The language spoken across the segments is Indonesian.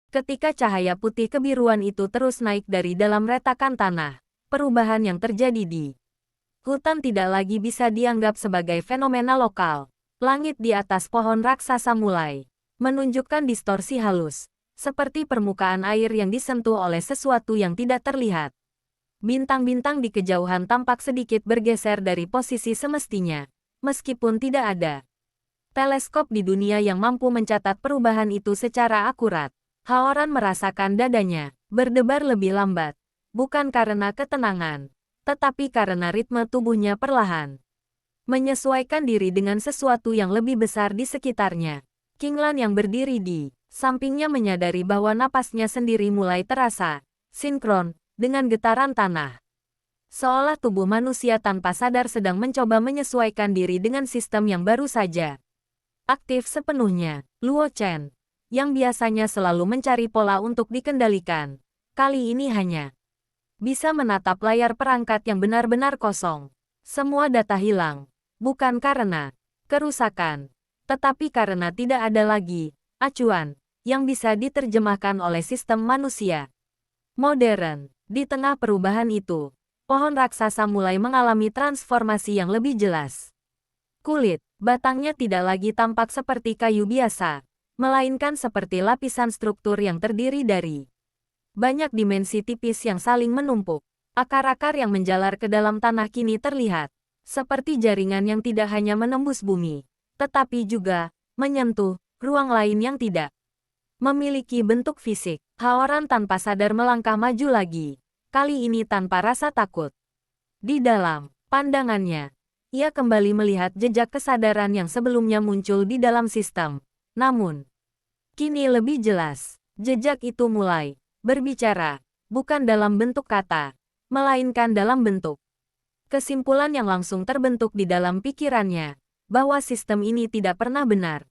Ketika cahaya putih kebiruan itu terus naik dari dalam retakan tanah, perubahan yang terjadi di hutan tidak lagi bisa dianggap sebagai fenomena lokal. Langit di atas pohon raksasa mulai menunjukkan distorsi halus, seperti permukaan air yang disentuh oleh sesuatu yang tidak terlihat. Bintang-bintang di kejauhan tampak sedikit bergeser dari posisi semestinya, meskipun tidak ada teleskop di dunia yang mampu mencatat perubahan itu secara akurat. Haoran merasakan dadanya berdebar lebih lambat, bukan karena ketenangan, tetapi karena ritme tubuhnya perlahan menyesuaikan diri dengan sesuatu yang lebih besar di sekitarnya. Kinglan yang berdiri di sampingnya menyadari bahwa napasnya sendiri mulai terasa sinkron dengan getaran tanah. Seolah tubuh manusia tanpa sadar sedang mencoba menyesuaikan diri dengan sistem yang baru saja aktif sepenuhnya. Luo Chen, yang biasanya selalu mencari pola untuk dikendalikan, kali ini hanya bisa menatap layar perangkat yang benar-benar kosong. Semua data hilang, bukan karena kerusakan, tetapi karena tidak ada lagi acuan yang bisa diterjemahkan oleh sistem manusia modern. Di tengah perubahan itu, pohon raksasa mulai mengalami transformasi yang lebih jelas. Kulit batangnya tidak lagi tampak seperti kayu biasa, melainkan seperti lapisan struktur yang terdiri dari banyak dimensi tipis yang saling menumpuk. Akar-akar yang menjalar ke dalam tanah kini terlihat seperti jaringan yang tidak hanya menembus bumi, tetapi juga menyentuh ruang lain yang tidak memiliki bentuk fisik. Haoran tanpa sadar melangkah maju lagi, kali ini tanpa rasa takut. Di dalam pandangannya, ia kembali melihat jejak kesadaran yang sebelumnya muncul di dalam sistem. Namun, kini lebih jelas, jejak itu mulai berbicara, bukan dalam bentuk kata, melainkan dalam bentuk kesimpulan yang langsung terbentuk di dalam pikirannya, bahwa sistem ini tidak pernah benar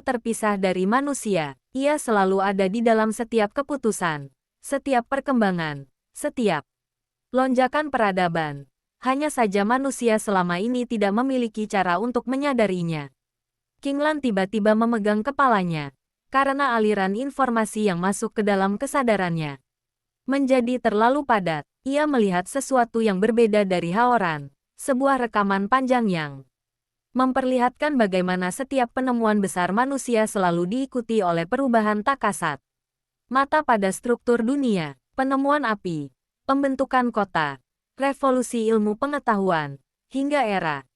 terpisah dari manusia. Ia selalu ada di dalam setiap keputusan, setiap perkembangan, setiap lonjakan peradaban. Hanya saja manusia selama ini tidak memiliki cara untuk menyadarinya. Kinglan tiba-tiba memegang kepalanya, karena aliran informasi yang masuk ke dalam kesadarannya menjadi terlalu padat. Ia melihat sesuatu yang berbeda dari Haoran, sebuah rekaman panjang yang memperlihatkan bagaimana setiap penemuan besar manusia selalu diikuti oleh perubahan tak kasat mata pada struktur dunia, penemuan api, pembentukan kota, revolusi ilmu pengetahuan, hingga era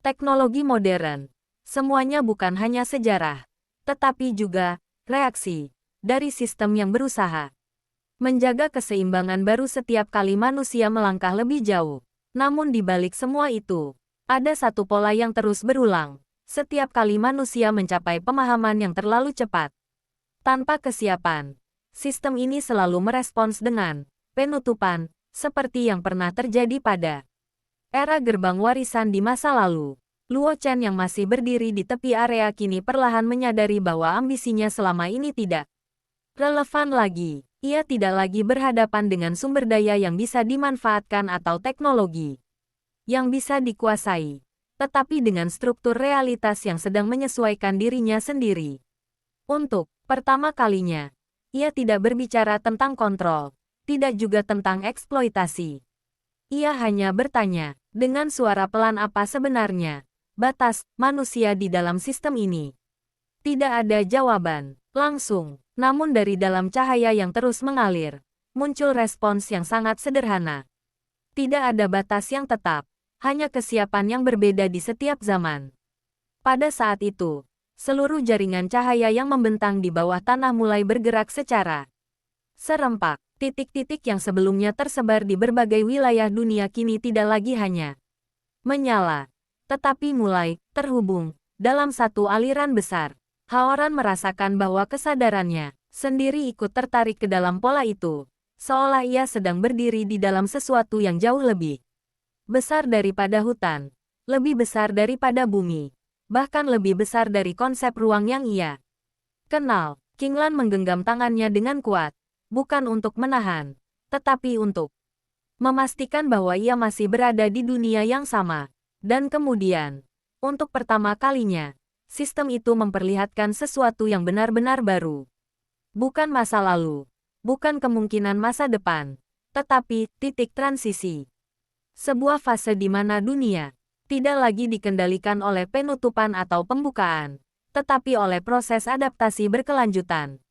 teknologi modern. Semuanya bukan hanya sejarah, tetapi juga reaksi dari sistem yang berusaha menjaga keseimbangan baru setiap kali manusia melangkah lebih jauh. Namun di balik semua itu, ada satu pola yang terus berulang. Setiap kali manusia mencapai pemahaman yang terlalu cepat, tanpa kesiapan, sistem ini selalu merespons dengan penutupan, seperti yang pernah terjadi pada era gerbang warisan di masa lalu. Luo Chen yang masih berdiri di tepi area kini perlahan menyadari bahwa ambisinya selama ini tidak relevan lagi. Ia tidak lagi berhadapan dengan sumber daya yang bisa dimanfaatkan atau teknologi yang bisa dikuasai, tetapi dengan struktur realitas yang sedang menyesuaikan dirinya sendiri. Untuk pertama kalinya, ia tidak berbicara tentang kontrol, tidak juga tentang eksploitasi. Ia hanya bertanya, dengan suara pelan, apa sebenarnya batas manusia di dalam sistem ini? Tidak ada jawaban langsung, namun dari dalam cahaya yang terus mengalir, muncul respons yang sangat sederhana. Tidak ada batas yang tetap, hanya kesiapan yang berbeda di setiap zaman. Pada saat itu, seluruh jaringan cahaya yang membentang di bawah tanah mulai bergerak secara serempak. Titik-titik yang sebelumnya tersebar di berbagai wilayah dunia kini tidak lagi hanya menyala, tetapi mulai terhubung dalam satu aliran besar. Haoran merasakan bahwa kesadarannya sendiri ikut tertarik ke dalam pola itu, seolah ia sedang berdiri di dalam sesuatu yang jauh lebih besar daripada hutan, lebih besar daripada bumi, bahkan lebih besar dari konsep ruang yang ia kenal. Kinglan menggenggam tangannya dengan kuat, bukan untuk menahan, tetapi untuk memastikan bahwa ia masih berada di dunia yang sama. Dan kemudian, untuk pertama kalinya, sistem itu memperlihatkan sesuatu yang benar-benar baru. Bukan masa lalu, bukan kemungkinan masa depan, tetapi titik transisi. Sebuah fase di mana dunia tidak lagi dikendalikan oleh penutupan atau pembukaan, tetapi oleh proses adaptasi berkelanjutan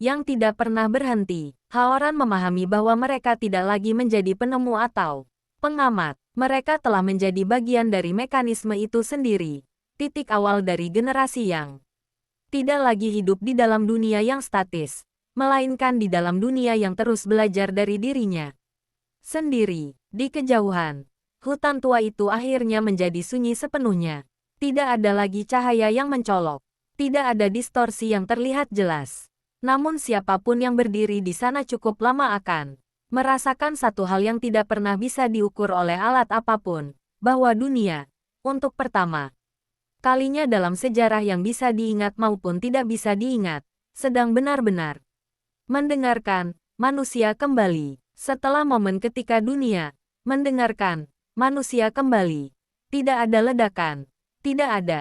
yang tidak pernah berhenti. Haoran memahami bahwa mereka tidak lagi menjadi penemu atau pengamat. Mereka telah menjadi bagian dari mekanisme itu sendiri. Titik awal dari generasi yang tidak lagi hidup di dalam dunia yang statis, melainkan di dalam dunia yang terus belajar dari dirinya sendiri. Di kejauhan, hutan tua itu akhirnya menjadi sunyi sepenuhnya. Tidak ada lagi cahaya yang mencolok. Tidak ada distorsi yang terlihat jelas. Namun siapapun yang berdiri di sana cukup lama akan merasakan satu hal yang tidak pernah bisa diukur oleh alat apapun, bahwa dunia, untuk pertama kalinya dalam sejarah yang bisa diingat maupun tidak bisa diingat, sedang benar-benar mendengarkan manusia kembali. Setelah momen ketika dunia mendengarkan manusia kembali, tidak ada ledakan, tidak ada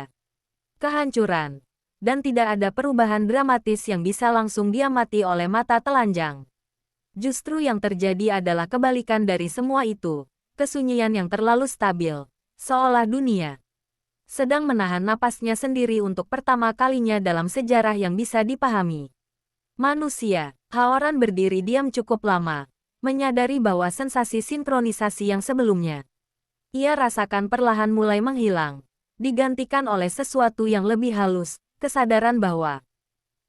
kehancuran, dan tidak ada perubahan dramatis yang bisa langsung diamati oleh mata telanjang. Justru yang terjadi adalah kebalikan dari semua itu, kesunyian yang terlalu stabil, seolah dunia sedang menahan napasnya sendiri untuk pertama kalinya dalam sejarah yang bisa dipahami. Manusia, Haoran berdiri diam cukup lama, menyadari bahwa sensasi sinkronisasi yang sebelumnya ia rasakan perlahan mulai menghilang, digantikan oleh sesuatu yang lebih halus, kesadaran bahwa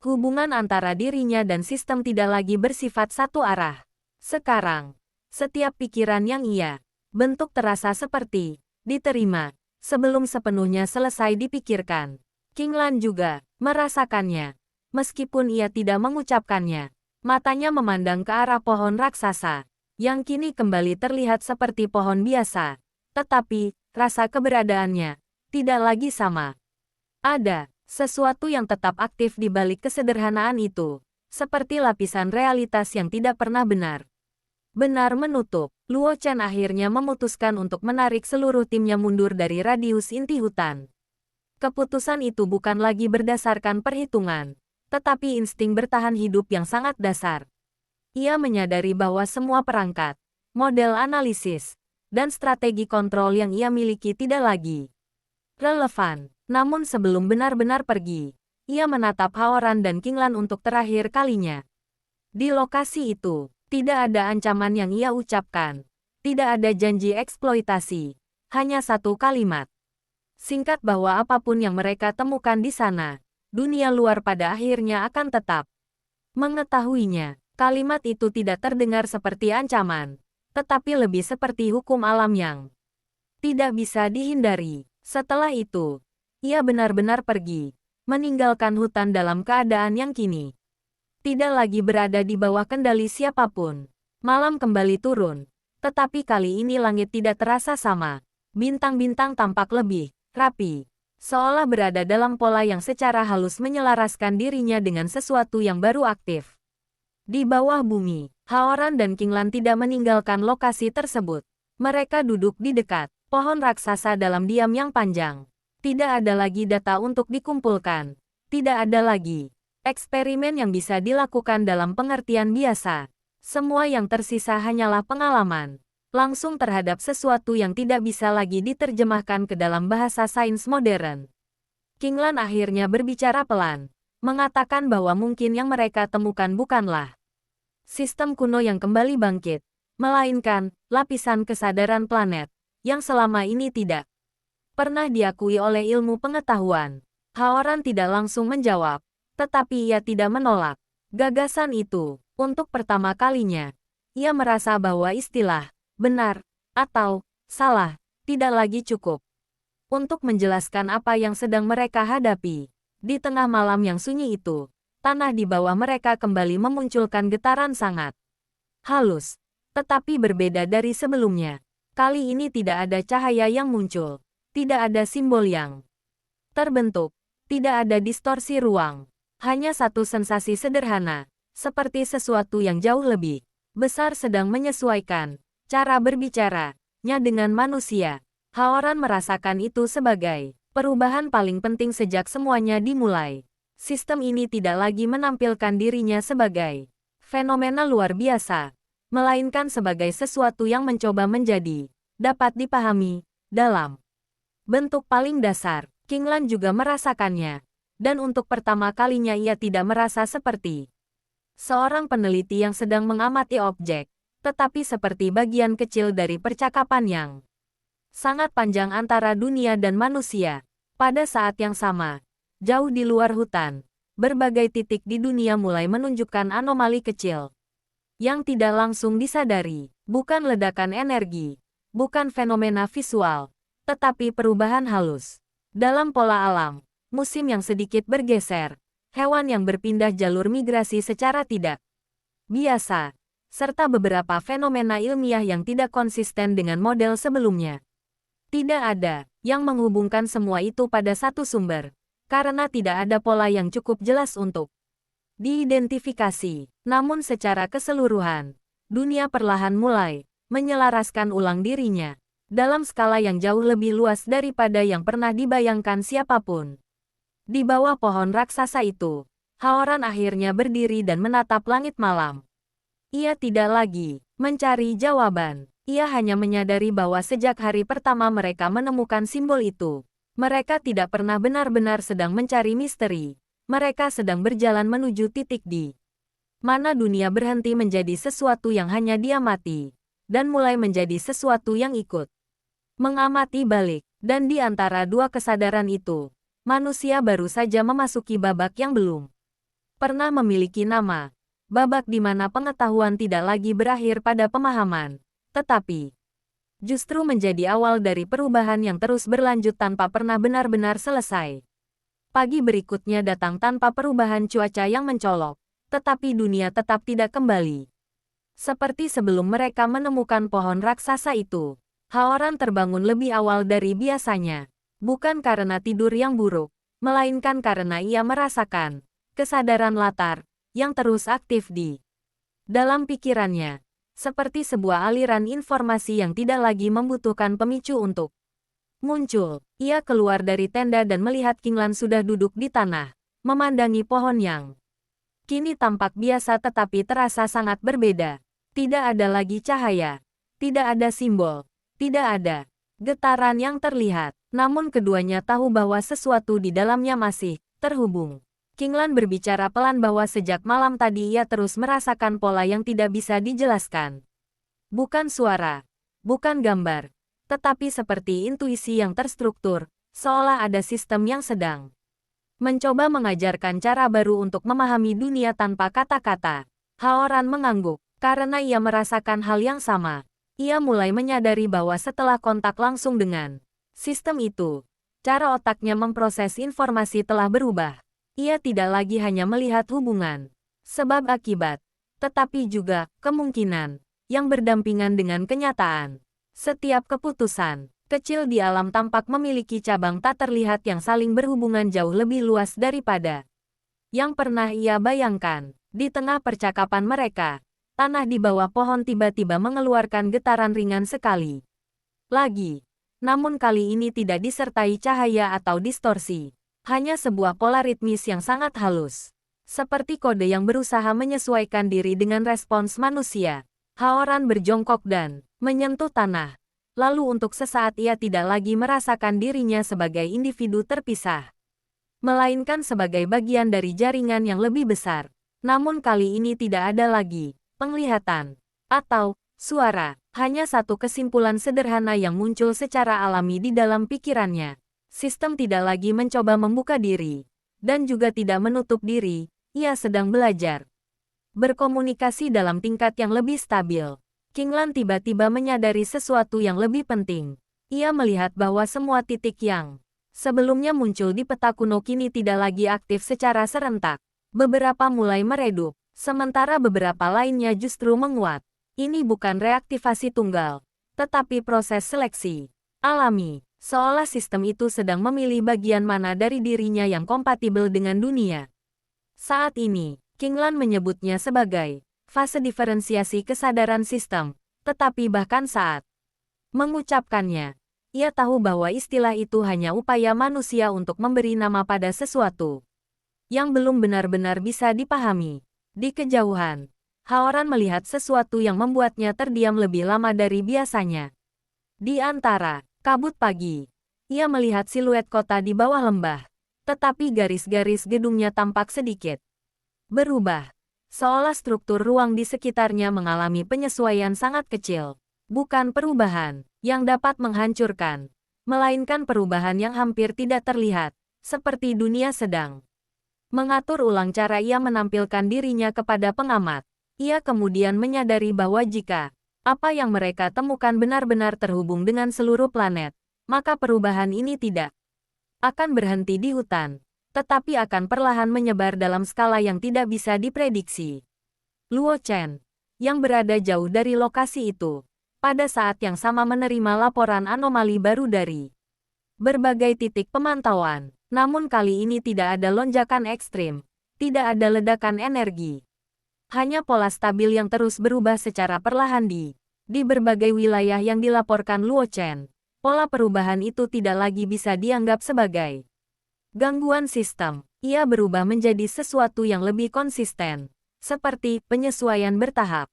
hubungan antara dirinya dan sistem tidak lagi bersifat satu arah. Sekarang, setiap pikiran yang ia bentuk terasa seperti diterima, sebelum sepenuhnya selesai dipikirkan. Qinglan juga merasakannya, meskipun ia tidak mengucapkannya. Matanya memandang ke arah pohon raksasa, yang kini kembali terlihat seperti pohon biasa. Tetapi, rasa keberadaannya tidak lagi sama. Ada sesuatu yang tetap aktif di balik kesederhanaan itu, seperti lapisan realitas yang tidak pernah benar menutup. Luo Chen akhirnya memutuskan untuk menarik seluruh timnya mundur dari radius inti hutan. Keputusan itu bukan lagi berdasarkan perhitungan, tetapi insting bertahan hidup yang sangat dasar. Ia menyadari bahwa semua perangkat, model analisis, dan strategi kontrol yang ia miliki tidak lagi relevan. Namun sebelum benar-benar pergi, ia menatap Haoran dan Qinglan untuk terakhir kalinya. Di lokasi itu, tidak ada ancaman yang ia ucapkan. Tidak ada janji eksploitasi. Hanya satu kalimat singkat bahwa apapun yang mereka temukan di sana, dunia luar pada akhirnya akan tetap mengetahuinya. Kalimat itu tidak terdengar seperti ancaman, tetapi lebih seperti hukum alam yang tidak bisa dihindari. Setelah itu, ia benar-benar pergi, meninggalkan hutan dalam keadaan yang kini tidak lagi berada di bawah kendali siapapun. Malam kembali turun, tetapi kali ini langit tidak terasa sama. Bintang-bintang tampak lebih rapi, seolah berada dalam pola yang secara halus menyelaraskan dirinya dengan sesuatu yang baru aktif. Di bawah bumi, Haoran dan Qinglan tidak meninggalkan lokasi tersebut. Mereka duduk di dekat pohon raksasa dalam diam yang panjang. Tidak ada lagi data untuk dikumpulkan. Tidak ada lagi eksperimen yang bisa dilakukan dalam pengertian biasa. Semua yang tersisa hanyalah pengalaman langsung terhadap sesuatu yang tidak bisa lagi diterjemahkan ke dalam bahasa sains modern. Qinglan akhirnya berbicara pelan, mengatakan bahwa mungkin yang mereka temukan bukanlah sistem kuno yang kembali bangkit, melainkan lapisan kesadaran planet yang selama ini tidak pernah diakui oleh ilmu pengetahuan. Haoran tidak langsung menjawab, tetapi ia tidak menolak gagasan itu. Untuk pertama kalinya, ia merasa bahwa istilah benar atau salah tidak lagi cukup untuk menjelaskan apa yang sedang mereka hadapi. Di tengah malam yang sunyi itu, tanah di bawah mereka kembali memunculkan getaran sangat halus, tetapi berbeda dari sebelumnya. Kali ini tidak ada cahaya yang muncul, tidak ada simbol yang terbentuk, tidak ada distorsi ruang. Hanya satu sensasi sederhana, seperti sesuatu yang jauh lebih besar sedang menyesuaikan cara berbicaranya dengan manusia. Haoran merasakan itu sebagai perubahan paling penting sejak semuanya dimulai. Sistem ini tidak lagi menampilkan dirinya sebagai fenomena luar biasa, melainkan sebagai sesuatu yang mencoba menjadi dapat dipahami dalam bentuk paling dasar. Kinglan juga merasakannya, dan untuk pertama kalinya ia tidak merasa seperti seorang peneliti yang sedang mengamati objek, tetapi seperti bagian kecil dari percakapan yang sangat panjang antara dunia dan manusia. Pada saat yang sama, jauh di luar hutan, berbagai titik di dunia mulai menunjukkan anomali kecil yang tidak langsung disadari, bukan ledakan energi, bukan fenomena visual, tetapi perubahan halus. Dalam pola alam, musim yang sedikit bergeser, hewan yang berpindah jalur migrasi secara tidak biasa, serta beberapa fenomena ilmiah yang tidak konsisten dengan model sebelumnya. Tidak ada yang menghubungkan semua itu pada satu sumber, karena tidak ada pola yang cukup jelas untuk diidentifikasi. Namun secara keseluruhan, dunia perlahan mulai menyelaraskan ulang dirinya dalam skala yang jauh lebih luas daripada yang pernah dibayangkan siapapun. Di bawah pohon raksasa itu, Haoran akhirnya berdiri dan menatap langit malam. Ia tidak lagi mencari jawaban. Ia hanya menyadari bahwa sejak hari pertama mereka menemukan simbol itu, mereka tidak pernah benar-benar sedang mencari misteri. Mereka sedang berjalan menuju titik di mana dunia berhenti menjadi sesuatu yang hanya diamati, dan mulai menjadi sesuatu yang ikut mengamati balik. Dan di antara dua kesadaran itu, manusia baru saja memasuki babak yang belum pernah memiliki nama. Babak di mana pengetahuan tidak lagi berakhir pada pemahaman, tetapi justru menjadi awal dari perubahan yang terus berlanjut tanpa pernah benar-benar selesai. Pagi berikutnya datang tanpa perubahan cuaca yang mencolok, tetapi dunia tetap tidak kembali seperti sebelum mereka menemukan pohon raksasa itu. Haoran terbangun lebih awal dari biasanya, bukan karena tidur yang buruk, melainkan karena ia merasakan kesadaran latar yang terus aktif di dalam pikirannya. Seperti sebuah aliran informasi yang tidak lagi membutuhkan pemicu untuk muncul. Ia keluar dari tenda dan melihat Kinglan sudah duduk di tanah, memandangi pohon yang kini tampak biasa tetapi terasa sangat berbeda. Tidak ada lagi cahaya, tidak ada simbol, tidak ada getaran yang terlihat. Namun keduanya tahu bahwa sesuatu di dalamnya masih terhubung. Kinglan berbicara pelan bahwa sejak malam tadi ia terus merasakan pola yang tidak bisa dijelaskan. Bukan suara, bukan gambar, tetapi seperti intuisi yang terstruktur, seolah ada sistem yang sedang mencoba mengajarkan cara baru untuk memahami dunia tanpa kata-kata. Haoran mengangguk, karena ia merasakan hal yang sama. Ia mulai menyadari bahwa setelah kontak langsung dengan sistem itu, cara otaknya memproses informasi telah berubah. Ia tidak lagi hanya melihat hubungan sebab akibat, tetapi juga kemungkinan yang berdampingan dengan kenyataan. Setiap keputusan kecil di alam tampak memiliki cabang tak terlihat yang saling berhubungan jauh lebih luas daripada yang pernah ia bayangkan. Di tengah percakapan mereka, tanah di bawah pohon tiba-tiba mengeluarkan getaran ringan sekali lagi. Namun kali ini tidak disertai cahaya atau distorsi. Hanya sebuah pola ritmis yang sangat halus. Seperti kode yang berusaha menyesuaikan diri dengan respons manusia. Haoran berjongkok dan menyentuh tanah. Lalu untuk sesaat ia tidak lagi merasakan dirinya sebagai individu terpisah, melainkan sebagai bagian dari jaringan yang lebih besar. Namun kali ini tidak ada lagi penglihatan atau suara. Hanya satu kesimpulan sederhana yang muncul secara alami di dalam pikirannya. Sistem tidak lagi mencoba membuka diri, dan juga tidak menutup diri. Ia sedang belajar berkomunikasi dalam tingkat yang lebih stabil. Kinglan tiba-tiba menyadari sesuatu yang lebih penting. Ia melihat bahwa semua titik yang sebelumnya muncul di peta kuno kini tidak lagi aktif secara serentak. Beberapa mulai meredup, sementara beberapa lainnya justru menguat. Ini bukan reaktivasi tunggal, tetapi proses seleksi alami. Seolah sistem itu sedang memilih bagian mana dari dirinya yang kompatibel dengan dunia. Saat ini, Kinglan menyebutnya sebagai fase diferensiasi kesadaran sistem, tetapi bahkan saat mengucapkannya, ia tahu bahwa istilah itu hanya upaya manusia untuk memberi nama pada sesuatu. yang belum benar-benar bisa dipahami. Di kejauhan, Haoran melihat sesuatu yang membuatnya terdiam lebih lama dari biasanya. Di antara kabut pagi, ia melihat siluet kota di bawah lembah, tetapi garis-garis gedungnya tampak sedikit berubah. Seolah struktur ruang di sekitarnya mengalami penyesuaian sangat kecil. Bukan perubahan yang dapat menghancurkan, melainkan perubahan yang hampir tidak terlihat, seperti dunia sedang mengatur ulang cara ia menampilkan dirinya kepada pengamat. Ia kemudian menyadari bahwa jika apa yang mereka temukan benar-benar terhubung dengan seluruh planet, maka perubahan ini tidak akan berhenti di hutan, tetapi akan perlahan menyebar dalam skala yang tidak bisa diprediksi. Luo Chen, yang berada jauh dari lokasi itu, pada saat yang sama menerima laporan anomali baru dari berbagai titik pemantauan. Namun kali ini tidak ada lonjakan ekstrim, tidak ada ledakan energi. Hanya pola stabil yang terus berubah secara perlahan di berbagai wilayah yang dilaporkan Luo Chen. Pola perubahan itu tidak lagi bisa dianggap sebagai gangguan sistem. Ia berubah menjadi sesuatu yang lebih konsisten, seperti penyesuaian bertahap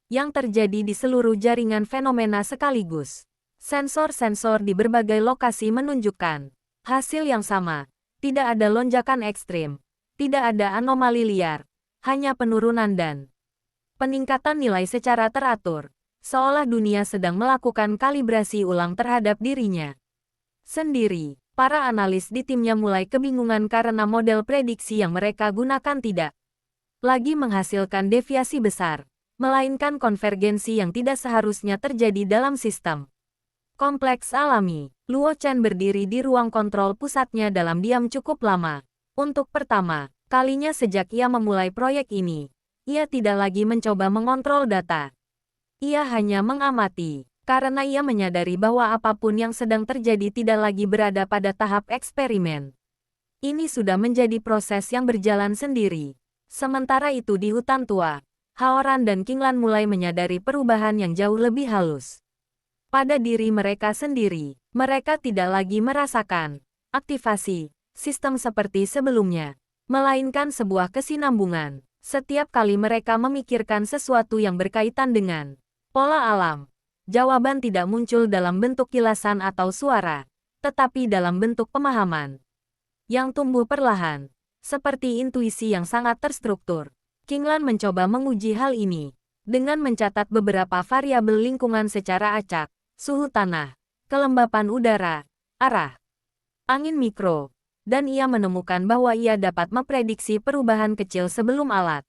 yang terjadi di seluruh jaringan fenomena sekaligus. Sensor-sensor di berbagai lokasi menunjukkan hasil yang sama. Tidak ada lonjakan ekstrim, tidak ada anomali liar, hanya penurunan dan peningkatan nilai secara teratur, seolah dunia sedang melakukan kalibrasi ulang terhadap dirinya sendiri. Para analis di timnya mulai kebingungan karena model prediksi yang mereka gunakan tidak lagi menghasilkan deviasi besar, melainkan konvergensi yang tidak seharusnya terjadi dalam sistem kompleks alami. Luo Chen berdiri di ruang kontrol pusatnya dalam diam cukup lama. Untuk pertama kalinya sejak ia memulai proyek ini, ia tidak lagi mencoba mengontrol data. Ia hanya mengamati, karena ia menyadari bahwa apapun yang sedang terjadi tidak lagi berada pada tahap eksperimen. Ini sudah menjadi proses yang berjalan sendiri. Sementara itu di hutan tua, Haoran dan Qinglan mulai menyadari perubahan yang jauh lebih halus pada diri mereka sendiri. Mereka tidak lagi merasakan aktivasi sistem seperti sebelumnya, melainkan sebuah kesinambungan. Setiap kali mereka memikirkan sesuatu yang berkaitan dengan pola alam, jawaban tidak muncul dalam bentuk kilasan atau suara, tetapi dalam bentuk pemahaman yang tumbuh perlahan, seperti intuisi yang sangat terstruktur. Qinglan mencoba menguji hal ini dengan mencatat beberapa variabel lingkungan secara acak, suhu tanah, kelembapan udara, arah angin mikro, dan ia menemukan bahwa ia dapat memprediksi perubahan kecil sebelum alat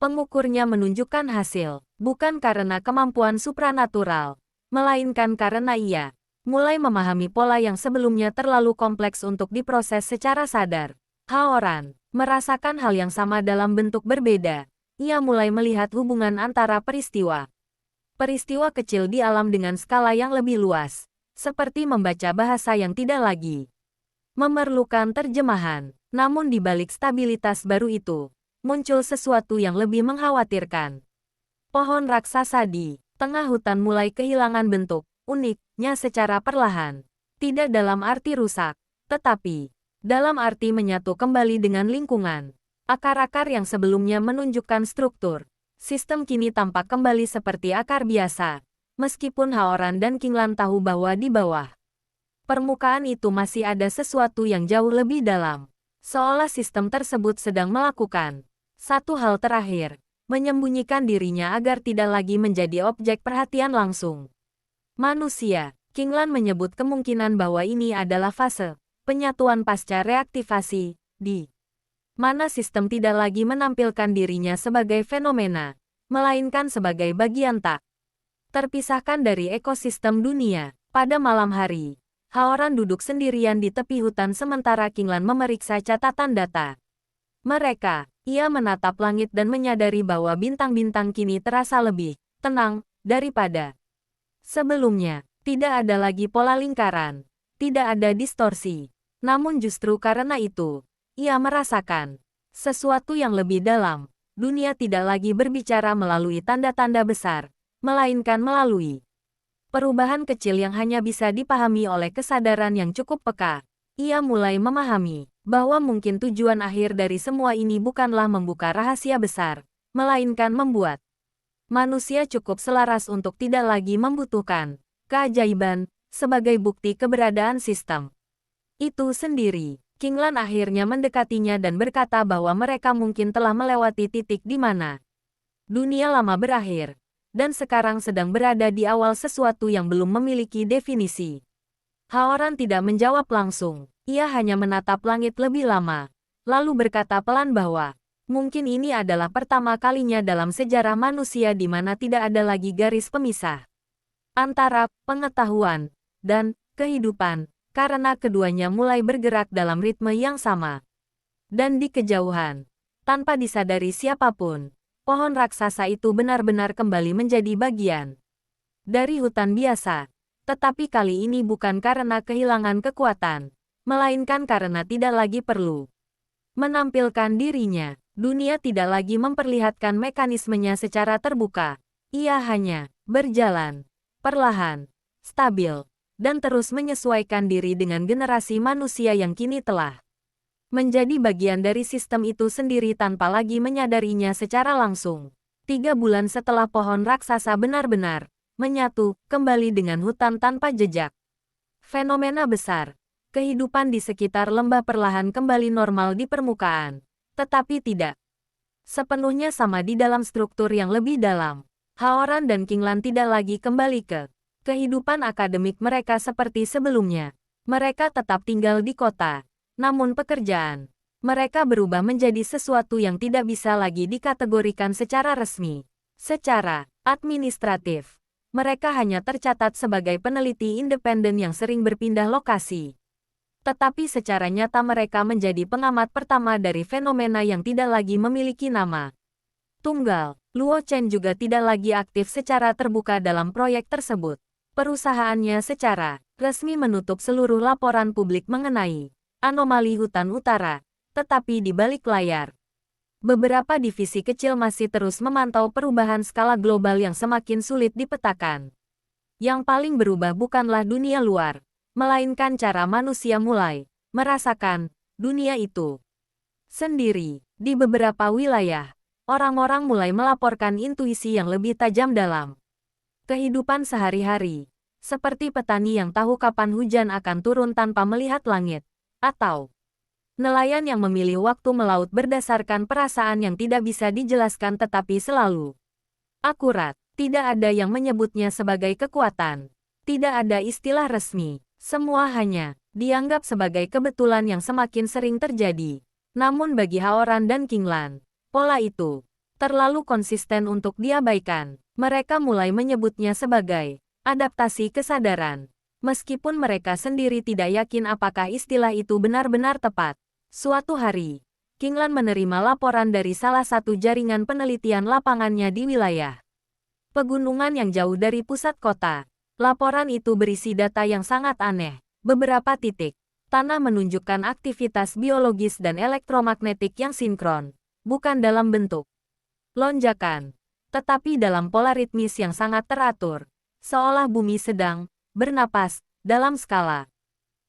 pengukurnya menunjukkan hasil, bukan karena kemampuan supranatural, melainkan karena ia mulai memahami pola yang sebelumnya terlalu kompleks untuk diproses secara sadar. Haoran merasakan hal yang sama dalam bentuk berbeda. Ia mulai melihat hubungan antara peristiwa kecil di alam dengan skala yang lebih luas, seperti membaca bahasa yang tidak lagi memerlukan terjemahan. Namun di balik stabilitas baru itu, muncul sesuatu yang lebih mengkhawatirkan. Pohon raksasa di tengah hutan mulai kehilangan bentuk uniknya secara perlahan. Tidak dalam arti rusak, tetapi dalam arti menyatu kembali dengan lingkungan. Akar-akar yang sebelumnya menunjukkan struktur sistem kini tampak kembali seperti akar biasa, meskipun Haoran dan Qinglan tahu bahwa di bawah permukaan itu masih ada sesuatu yang jauh lebih dalam. Seolah sistem tersebut sedang melakukan satu hal terakhir, menyembunyikan dirinya agar tidak lagi menjadi objek perhatian langsung manusia. Qinglan menyebut kemungkinan bahwa ini adalah fase penyatuan pasca reaktivasi, di mana sistem tidak lagi menampilkan dirinya sebagai fenomena, melainkan sebagai bagian tak terpisahkan dari ekosistem dunia. Pada malam hari, Haoran duduk sendirian di tepi hutan sementara Qinglan memeriksa catatan data mereka. Ia menatap langit dan menyadari bahwa bintang-bintang kini terasa lebih tenang daripada sebelumnya. Tidak ada lagi pola lingkaran, tidak ada distorsi. Namun justru karena itu, ia merasakan sesuatu yang lebih dalam. Dunia tidak lagi berbicara melalui tanda-tanda besar, melainkan melalui perubahan kecil yang hanya bisa dipahami oleh kesadaran yang cukup peka. Ia mulai memahami bahwa mungkin tujuan akhir dari semua ini bukanlah membuka rahasia besar, melainkan membuat manusia cukup selaras untuk tidak lagi membutuhkan keajaiban sebagai bukti keberadaan sistem itu sendiri. Kinglan akhirnya mendekatinya dan berkata bahwa mereka mungkin telah melewati titik di mana dunia lama berakhir, dan sekarang sedang berada di awal sesuatu yang belum memiliki definisi. Haoran tidak menjawab langsung, ia hanya menatap langit lebih lama, lalu berkata pelan bahwa mungkin ini adalah pertama kalinya dalam sejarah manusia di mana tidak ada lagi garis pemisah antara pengetahuan dan kehidupan, karena keduanya mulai bergerak dalam ritme yang sama. Dan di kejauhan, tanpa disadari siapapun, pohon raksasa itu benar-benar kembali menjadi bagian dari hutan biasa. Tetapi kali ini bukan karena kehilangan kekuatan, melainkan karena tidak lagi perlu menampilkan dirinya. Dunia tidak lagi memperlihatkan mekanismenya secara terbuka. Ia hanya berjalan perlahan, stabil, dan terus menyesuaikan diri dengan generasi manusia yang kini telah menjadi bagian dari sistem itu sendiri tanpa lagi menyadarinya secara langsung. 3 bulan setelah pohon raksasa benar-benar menyatu kembali dengan hutan tanpa jejak fenomena besar, kehidupan di sekitar lembah perlahan kembali normal di permukaan, tetapi tidak sepenuhnya sama di dalam struktur yang lebih dalam. Haoran dan Kinglan tidak lagi kembali ke kehidupan akademik mereka seperti sebelumnya. Mereka tetap tinggal di kota, namun pekerjaan mereka berubah menjadi sesuatu yang tidak bisa lagi dikategorikan secara resmi. Secara administratif, mereka hanya tercatat sebagai peneliti independen yang sering berpindah lokasi. Tetapi secara nyata mereka menjadi pengamat pertama dari fenomena yang tidak lagi memiliki nama tunggal. Luo Chen juga tidak lagi aktif secara terbuka dalam proyek tersebut. Perusahaannya secara resmi menutup seluruh laporan publik mengenai anomali hutan utara, tetapi di balik layar, beberapa divisi kecil masih terus memantau perubahan skala global yang semakin sulit dipetakan. Yang paling berubah bukanlah dunia luar, melainkan cara manusia mulai merasakan dunia itu sendiri. Di beberapa wilayah, orang-orang mulai melaporkan intuisi yang lebih tajam dalam kehidupan sehari-hari, seperti petani yang tahu kapan hujan akan turun tanpa melihat langit, atau nelayan yang memilih waktu melaut berdasarkan perasaan yang tidak bisa dijelaskan tetapi selalu akurat. Tidak ada yang menyebutnya sebagai kekuatan. Tidak ada istilah resmi. Semua hanya dianggap sebagai kebetulan yang semakin sering terjadi. Namun bagi Haoran dan Kinglan, pola itu terlalu konsisten untuk diabaikan. Mereka mulai menyebutnya sebagai adaptasi kesadaran. Meskipun mereka sendiri tidak yakin apakah istilah itu benar-benar tepat. Suatu hari, Kinglan menerima laporan dari salah satu jaringan penelitian lapangannya di wilayah pegunungan yang jauh dari pusat kota. Laporan itu berisi data yang sangat aneh. Beberapa titik tanah menunjukkan aktivitas biologis dan elektromagnetik yang sinkron, bukan dalam bentuk lonjakan, tetapi dalam pola ritmis yang sangat teratur, seolah bumi sedang bernapas dalam skala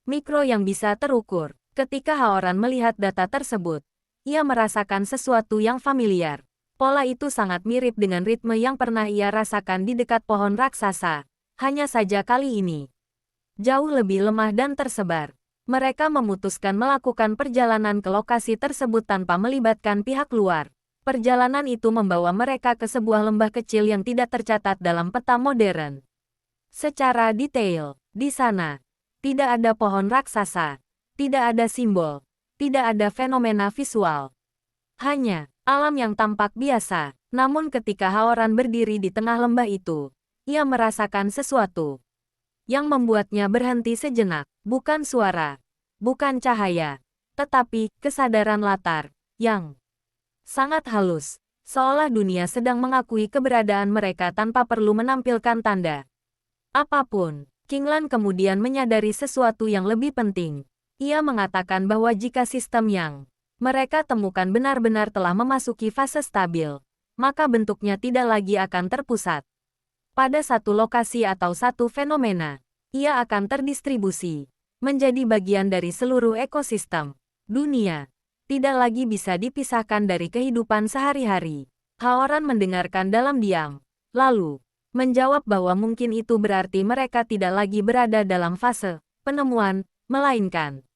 mikro yang bisa terukur. Ketika Haoran melihat data tersebut, ia merasakan sesuatu yang familiar. Pola itu sangat mirip dengan ritme yang pernah ia rasakan di dekat pohon raksasa. Hanya saja kali ini jauh lebih lemah dan tersebar. Mereka memutuskan melakukan perjalanan ke lokasi tersebut tanpa melibatkan pihak luar. Perjalanan itu membawa mereka ke sebuah lembah kecil yang tidak tercatat dalam peta modern secara detail. Di sana, tidak ada pohon raksasa, tidak ada simbol, tidak ada fenomena visual. Hanya alam yang tampak biasa. Namun ketika Haoran berdiri di tengah lembah itu, ia merasakan sesuatu yang membuatnya berhenti sejenak. Bukan suara, bukan cahaya, tetapi kesadaran latar yang sangat halus, seolah dunia sedang mengakui keberadaan mereka tanpa perlu menampilkan tanda apapun. Kinglan kemudian menyadari sesuatu yang lebih penting. Ia mengatakan bahwa jika sistem yang mereka temukan benar-benar telah memasuki fase stabil, maka bentuknya tidak lagi akan terpusat pada satu lokasi atau satu fenomena. Ia akan terdistribusi menjadi bagian dari seluruh ekosistem. Dunia tidak lagi bisa dipisahkan dari kehidupan sehari-hari. Haoran mendengarkan dalam diam, lalu menjawab bahwa mungkin itu berarti mereka tidak lagi berada dalam fase penemuan, melainkan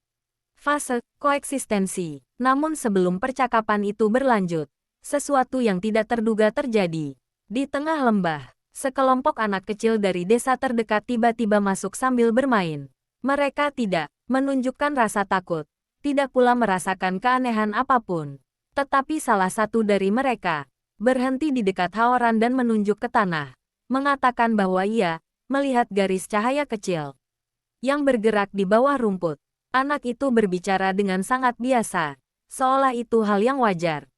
fase koeksistensi. Namun sebelum percakapan itu berlanjut, sesuatu yang tidak terduga terjadi. Di tengah lembah, sekelompok anak kecil dari desa terdekat tiba-tiba masuk sambil bermain. Mereka tidak menunjukkan rasa takut, tidak pula merasakan keanehan apapun. Tetapi salah satu dari mereka berhenti di dekat Haoran dan menunjuk ke tanah, mengatakan bahwa ia melihat garis cahaya kecil yang bergerak di bawah rumput. Anak itu berbicara dengan sangat biasa, seolah itu hal yang wajar.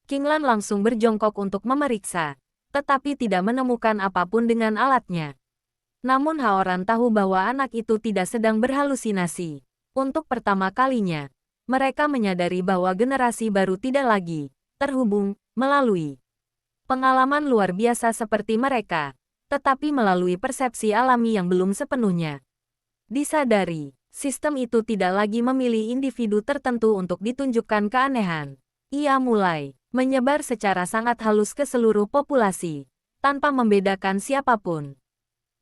Qinglan langsung berjongkok untuk memeriksa, tetapi tidak menemukan apapun dengan alatnya. Namun Haoran tahu bahwa anak itu tidak sedang berhalusinasi. Untuk pertama kalinya, mereka menyadari bahwa generasi baru tidak lagi terhubung melalui pengalaman luar biasa seperti mereka, tetapi melalui persepsi alami yang belum sepenuhnya disadari. Sistem itu tidak lagi memilih individu tertentu untuk ditunjukkan keanehan. Ia mulai menyebar secara sangat halus ke seluruh populasi, tanpa membedakan siapapun.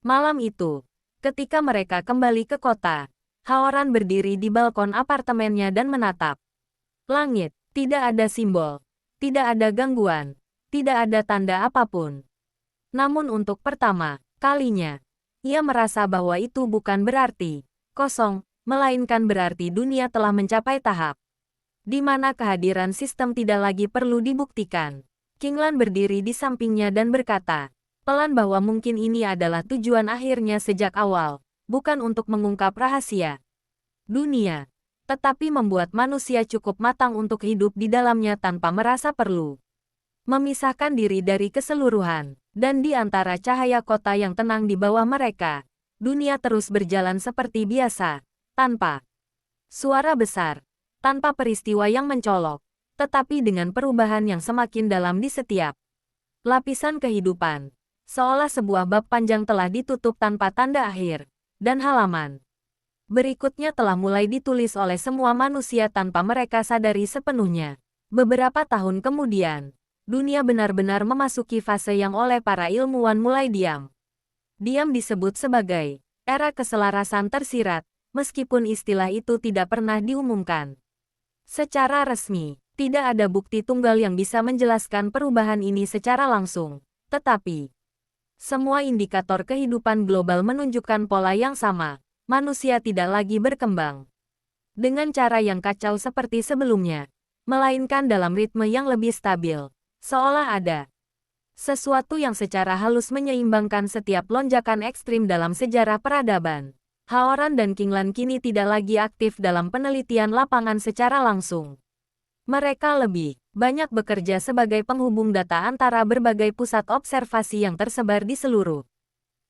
Malam itu, ketika mereka kembali ke kota, Haoran berdiri di balkon apartemennya dan menatap langit. Tidak ada simbol, tidak ada gangguan, tidak ada tanda apapun. Namun untuk pertama kalinya, ia merasa bahwa itu bukan berarti kosong, melainkan berarti dunia telah mencapai tahap di mana kehadiran sistem tidak lagi perlu dibuktikan. Qinglan berdiri di sampingnya dan berkata pelan bahwa mungkin ini adalah tujuan akhirnya sejak awal, bukan untuk mengungkap rahasia dunia, tetapi membuat manusia cukup matang untuk hidup di dalamnya tanpa merasa perlu memisahkan diri dari keseluruhan. Dan di antara cahaya kota yang tenang di bawah mereka, dunia terus berjalan seperti biasa, tanpa suara besar, tanpa peristiwa yang mencolok, tetapi dengan perubahan yang semakin dalam di setiap lapisan kehidupan. Seolah sebuah bab panjang telah ditutup tanpa tanda akhir, dan halaman berikutnya telah mulai ditulis oleh semua manusia tanpa mereka sadari sepenuhnya. Beberapa tahun kemudian, dunia benar-benar memasuki fase yang oleh para ilmuwan mulai diam. Diam disebut sebagai era keselarasan tersirat, meskipun istilah itu tidak pernah diumumkan secara resmi. Tidak ada bukti tunggal yang bisa menjelaskan perubahan ini secara langsung. Tetapi, semua indikator kehidupan global menunjukkan pola yang sama. Manusia tidak lagi berkembang dengan cara yang kacau seperti sebelumnya, melainkan dalam ritme yang lebih stabil. Seolah ada sesuatu yang secara halus menyeimbangkan setiap lonjakan ekstrim dalam sejarah peradaban. Haoran dan Qinglan kini tidak lagi aktif dalam penelitian lapangan secara langsung. Mereka lebih banyak bekerja sebagai penghubung data antara berbagai pusat observasi yang tersebar di seluruh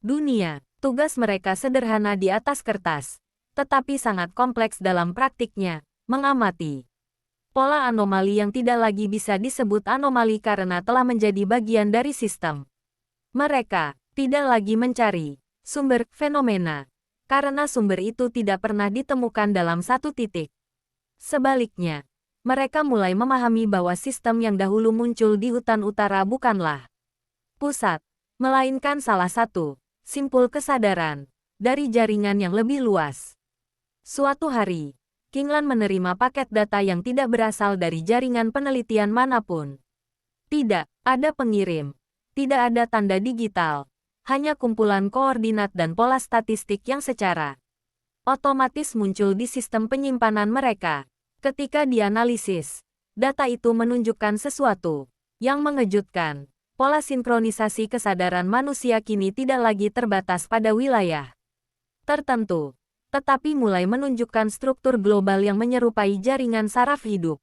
dunia. Tugas mereka sederhana di atas kertas, tetapi sangat kompleks dalam praktiknya, mengamati pola anomali yang tidak lagi bisa disebut anomali karena telah menjadi bagian dari sistem. Mereka tidak lagi mencari sumber fenomena, karena sumber itu tidak pernah ditemukan dalam satu titik. Sebaliknya, mereka mulai memahami bahwa sistem yang dahulu muncul di hutan utara bukanlah pusat, melainkan salah satu simpul kesadaran dari jaringan yang lebih luas. Suatu hari, Qinglan menerima paket data yang tidak berasal dari jaringan penelitian manapun. Tidak ada pengirim, tidak ada tanda digital, hanya kumpulan koordinat dan pola statistik yang secara otomatis muncul di sistem penyimpanan mereka. Ketika dianalisis, data itu menunjukkan sesuatu yang mengejutkan. Pola sinkronisasi kesadaran manusia kini tidak lagi terbatas pada wilayah tertentu, tetapi mulai menunjukkan struktur global yang menyerupai jaringan saraf hidup.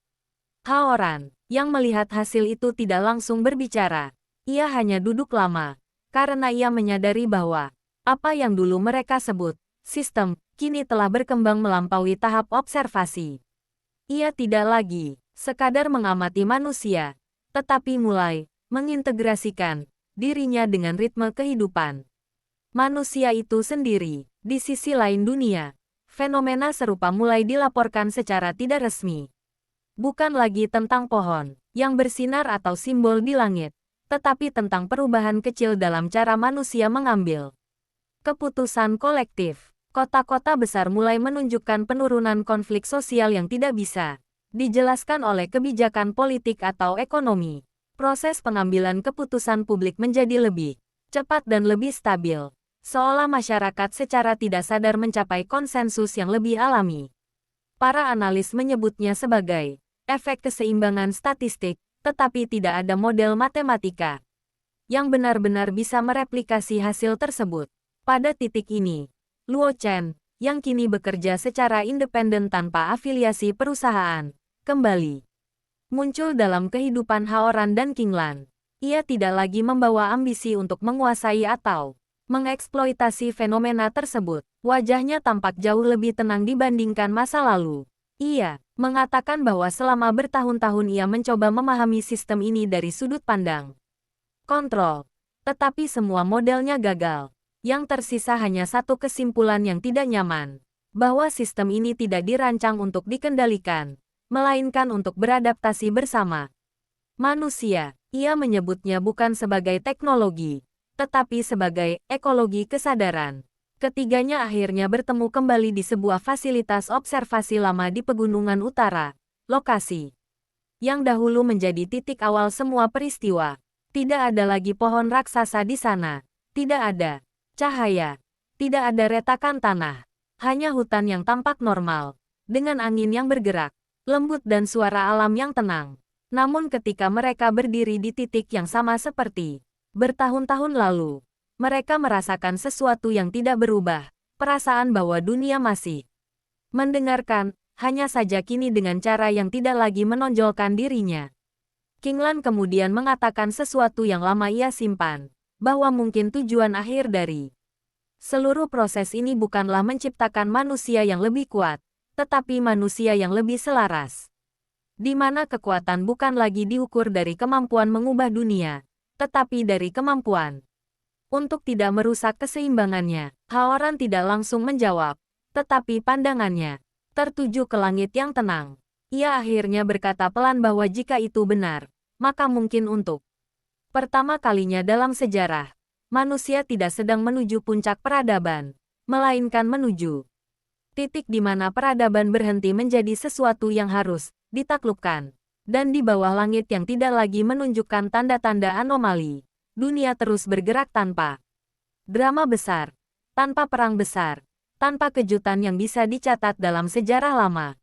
Haoran, yang melihat hasil itu tidak langsung berbicara. Ia hanya duduk lama, karena ia menyadari bahwa apa yang dulu mereka sebut sistem, kini telah berkembang melampaui tahap observasi. Ia tidak lagi sekadar mengamati manusia, tetapi mulai mengintegrasikan dirinya dengan ritme kehidupan manusia itu sendiri. Di sisi lain dunia, fenomena serupa mulai dilaporkan secara tidak resmi. Bukan lagi tentang pohon yang bersinar atau simbol di langit, tetapi tentang perubahan kecil dalam cara manusia mengambil keputusan kolektif. Kota-kota besar mulai menunjukkan penurunan konflik sosial yang tidak bisa dijelaskan oleh kebijakan politik atau ekonomi. Proses pengambilan keputusan publik menjadi lebih cepat dan lebih stabil, seolah masyarakat secara tidak sadar mencapai konsensus yang lebih alami. Para analis menyebutnya sebagai efek keseimbangan statistik, tetapi tidak ada model matematika yang benar-benar bisa mereplikasi hasil tersebut. Pada titik ini, Luo Chen, yang kini bekerja secara independen tanpa afiliasi perusahaan, kembali muncul dalam kehidupan Haoran dan Qinglan. Ia tidak lagi membawa ambisi untuk menguasai atau mengeksploitasi fenomena tersebut. Wajahnya tampak jauh lebih tenang dibandingkan masa lalu. Ia mengatakan bahwa selama bertahun-tahun ia mencoba memahami sistem ini dari sudut pandang kontrol, tetapi semua modelnya gagal. Yang tersisa hanya satu kesimpulan yang tidak nyaman, bahwa sistem ini tidak dirancang untuk dikendalikan, melainkan untuk beradaptasi bersama manusia. Ia menyebutnya bukan sebagai teknologi, tetapi sebagai ekologi kesadaran. Ketiganya akhirnya bertemu kembali di sebuah fasilitas observasi lama di Pegunungan Utara, lokasi yang dahulu menjadi titik awal semua peristiwa. Tidak ada lagi pohon raksasa di sana, tidak ada cahaya, tidak ada retakan tanah, hanya hutan yang tampak normal, dengan angin yang bergerak, lembut dan suara alam yang tenang. Namun ketika mereka berdiri di titik yang sama seperti bertahun-tahun lalu, mereka merasakan sesuatu yang tidak berubah, perasaan bahwa dunia masih mendengarkan, hanya saja kini dengan cara yang tidak lagi menonjolkan dirinya. Qinglan kemudian mengatakan sesuatu yang lama ia simpan, bahwa mungkin tujuan akhir dari seluruh proses ini bukanlah menciptakan manusia yang lebih kuat, tetapi manusia yang lebih selaras. Di mana kekuatan bukan lagi diukur dari kemampuan mengubah dunia, tetapi dari kemampuan untuk tidak merusak keseimbangannya. Haoran tidak langsung menjawab, tetapi pandangannya tertuju ke langit yang tenang. Ia akhirnya berkata pelan bahwa jika itu benar, maka mungkin untuk pertama kalinya dalam sejarah, manusia tidak sedang menuju puncak peradaban, melainkan menuju titik di mana peradaban berhenti menjadi sesuatu yang harus ditaklukkan. Dan di bawah langit yang tidak lagi menunjukkan tanda-tanda anomali, dunia terus bergerak tanpa drama besar, tanpa perang besar, tanpa kejutan yang bisa dicatat dalam sejarah lama.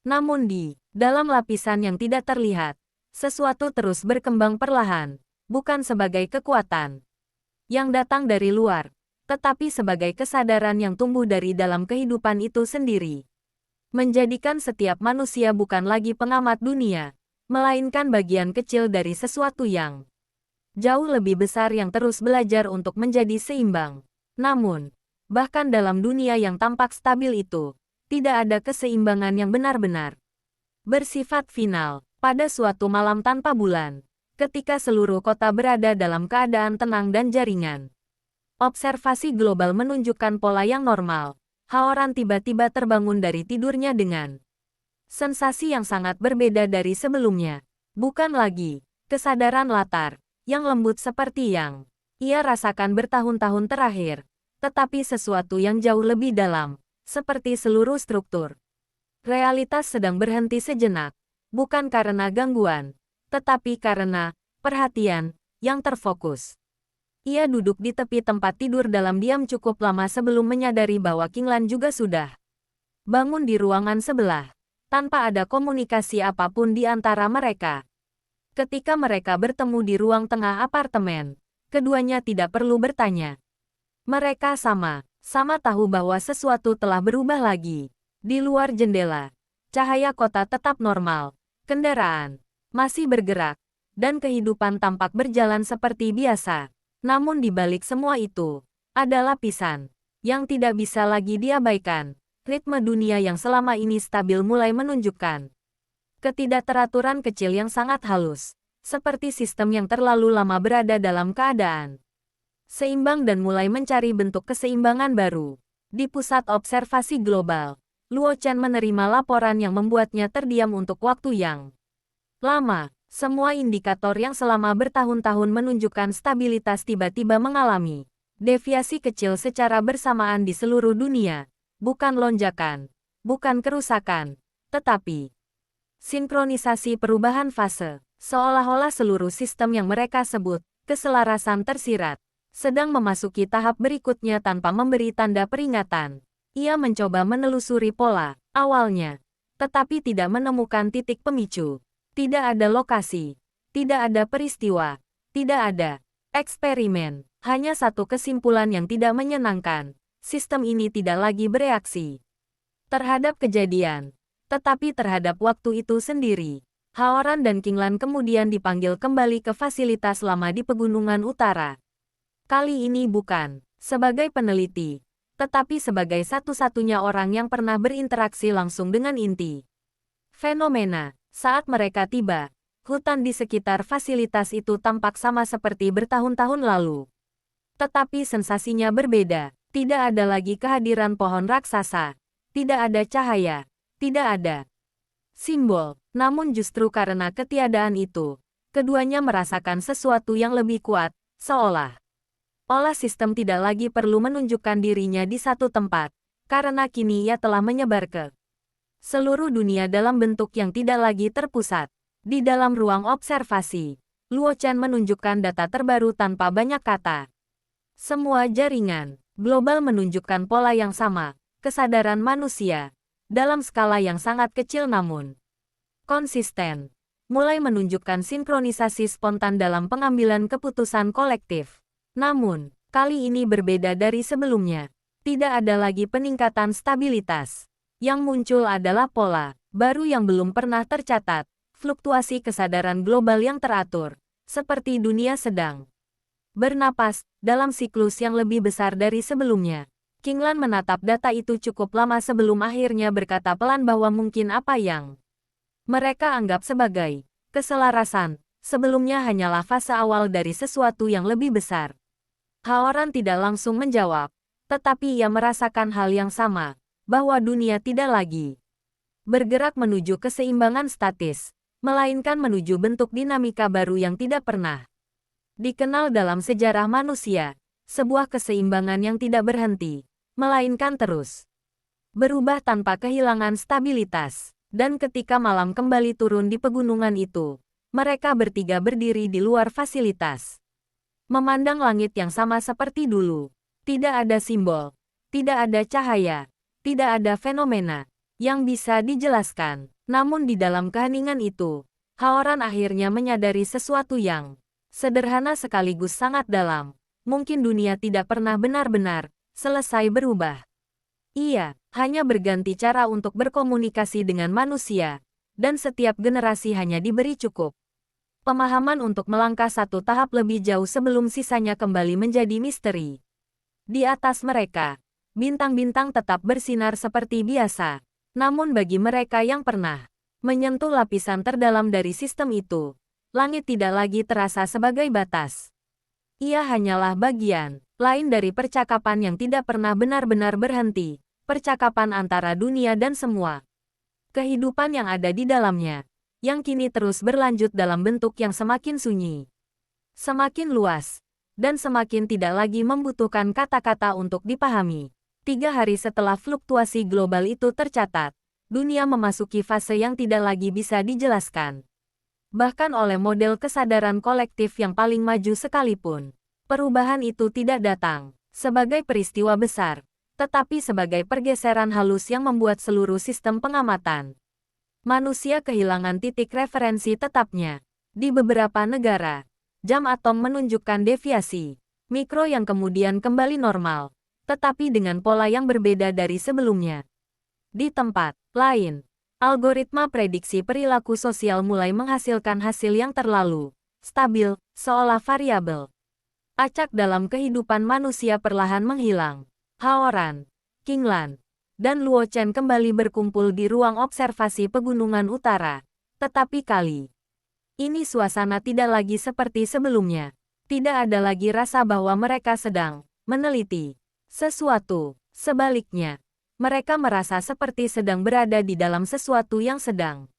Namun di dalam lapisan yang tidak terlihat, sesuatu terus berkembang perlahan. Bukan sebagai kekuatan yang datang dari luar, tetapi sebagai kesadaran yang tumbuh dari dalam kehidupan itu sendiri. Menjadikan setiap manusia bukan lagi pengamat dunia, melainkan bagian kecil dari sesuatu yang jauh lebih besar yang terus belajar untuk menjadi seimbang. Namun, bahkan dalam dunia yang tampak stabil itu, tidak ada keseimbangan yang benar-benar bersifat final. Pada suatu malam tanpa bulan, ketika seluruh kota berada dalam keadaan tenang dan jaringan observasi global menunjukkan pola yang normal, Haoran tiba-tiba terbangun dari tidurnya dengan sensasi yang sangat berbeda dari sebelumnya. Bukan lagi kesadaran latar yang lembut seperti yang ia rasakan bertahun-tahun terakhir, tetapi sesuatu yang jauh lebih dalam, seperti seluruh struktur realitas sedang berhenti sejenak, bukan karena gangguan, tetapi karena perhatian yang terfokus. Ia duduk di tepi tempat tidur dalam diam cukup lama sebelum menyadari bahwa Qinglan juga sudah bangun di ruangan sebelah, tanpa ada komunikasi apapun di antara mereka. Ketika mereka bertemu di ruang tengah apartemen, keduanya tidak perlu bertanya. Mereka sama tahu bahwa sesuatu telah berubah lagi. Di luar jendela, cahaya kota tetap normal, kendaraan masih bergerak, dan kehidupan tampak berjalan seperti biasa. Namun di balik semua itu, ada lapisan yang tidak bisa lagi diabaikan. Ritme dunia yang selama ini stabil mulai menunjukkan ketidakteraturan kecil yang sangat halus, seperti sistem yang terlalu lama berada dalam keadaan seimbang dan mulai mencari bentuk keseimbangan baru. Di pusat observasi global, Luo Chen menerima laporan yang membuatnya terdiam untuk waktu yang lama. Semua indikator yang selama bertahun-tahun menunjukkan stabilitas tiba-tiba mengalami deviasi kecil secara bersamaan di seluruh dunia. Bukan lonjakan, bukan kerusakan, tetapi sinkronisasi perubahan fase. Seolah-olah seluruh sistem yang mereka sebut keselarasan tersirat sedang memasuki tahap berikutnya tanpa memberi tanda peringatan. Ia mencoba menelusuri pola awalnya, tetapi tidak menemukan titik pemicu. Tidak ada lokasi, tidak ada peristiwa, tidak ada eksperimen, hanya satu kesimpulan yang tidak menyenangkan. Sistem ini tidak lagi bereaksi terhadap kejadian, tetapi terhadap waktu itu sendiri. Haoran dan Qinglan kemudian dipanggil kembali ke fasilitas lama di Pegunungan Utara. Kali ini bukan sebagai peneliti, tetapi sebagai satu-satunya orang yang pernah berinteraksi langsung dengan inti fenomena. Saat mereka tiba, hutan di sekitar fasilitas itu tampak sama seperti bertahun-tahun lalu. Tetapi sensasinya berbeda. Tidak ada lagi kehadiran pohon raksasa. Tidak ada cahaya. Tidak ada simbol. Namun justru karena ketiadaan itu, keduanya merasakan sesuatu yang lebih kuat, seolah-olah sistem tidak lagi perlu menunjukkan dirinya di satu tempat, karena kini ia telah menyebar ke seluruh dunia dalam bentuk yang tidak lagi terpusat. Di dalam ruang observasi, Luo Chen menunjukkan data terbaru tanpa banyak kata. Semua jaringan global menunjukkan pola yang sama, kesadaran manusia, dalam skala yang sangat kecil namun konsisten, mulai menunjukkan sinkronisasi spontan dalam pengambilan keputusan kolektif. Namun, kali ini berbeda dari sebelumnya. Tidak ada lagi peningkatan stabilitas. Yang muncul adalah pola baru yang belum pernah tercatat, fluktuasi kesadaran global yang teratur, seperti dunia sedang bernapas dalam siklus yang lebih besar dari sebelumnya. Qinglan menatap data itu cukup lama sebelum akhirnya berkata pelan bahwa mungkin apa yang mereka anggap sebagai keselarasan sebelumnya hanyalah fase awal dari sesuatu yang lebih besar. Haoran tidak langsung menjawab, tetapi ia merasakan hal yang sama, bahwa dunia tidak lagi bergerak menuju keseimbangan statis, melainkan menuju bentuk dinamika baru yang tidak pernah dikenal dalam sejarah manusia, sebuah keseimbangan yang tidak berhenti, melainkan terus berubah tanpa kehilangan stabilitas. Dan ketika malam kembali turun di pegunungan itu, mereka bertiga berdiri di luar fasilitas, memandang langit yang sama seperti dulu. Tidak ada simbol, tidak ada cahaya, tidak ada fenomena yang bisa dijelaskan. Namun di dalam keheningan itu, Haoran akhirnya menyadari sesuatu yang sederhana sekaligus sangat dalam. Mungkin dunia tidak pernah benar-benar selesai berubah. Ia hanya berganti cara untuk berkomunikasi dengan manusia, dan setiap generasi hanya diberi cukup pemahaman untuk melangkah satu tahap lebih jauh sebelum sisanya kembali menjadi misteri. Di atas mereka, bintang-bintang tetap bersinar seperti biasa. Namun bagi mereka yang pernah menyentuh lapisan terdalam dari sistem itu, langit tidak lagi terasa sebagai batas. Ia hanyalah bagian lain dari percakapan yang tidak pernah benar-benar berhenti, percakapan antara dunia dan semua kehidupan yang ada di dalamnya, yang kini terus berlanjut dalam bentuk yang semakin sunyi, semakin luas, dan semakin tidak lagi membutuhkan kata-kata untuk dipahami. 3 hari setelah fluktuasi global itu tercatat, dunia memasuki fase yang tidak lagi bisa dijelaskan. Bahkan oleh model kesadaran kolektif yang paling maju sekalipun, perubahan itu tidak datang sebagai peristiwa besar, tetapi sebagai pergeseran halus yang membuat seluruh sistem pengamatan manusia kehilangan titik referensi tetapnya. Di beberapa negara, jam atom menunjukkan deviasi mikro yang kemudian kembali normal, tetapi dengan pola yang berbeda dari sebelumnya. Di tempat lain, algoritma prediksi perilaku sosial mulai menghasilkan hasil yang terlalu stabil, seolah variabel acak dalam kehidupan manusia perlahan menghilang. Haoran, Qinglan, dan Luo Chen kembali berkumpul di ruang observasi Pegunungan Utara. Tetapi kali ini suasana tidak lagi seperti sebelumnya. Tidak ada lagi rasa bahwa mereka sedang meneliti sesuatu. Sebaliknya, mereka merasa seperti sedang berada di dalam sesuatu yang sedang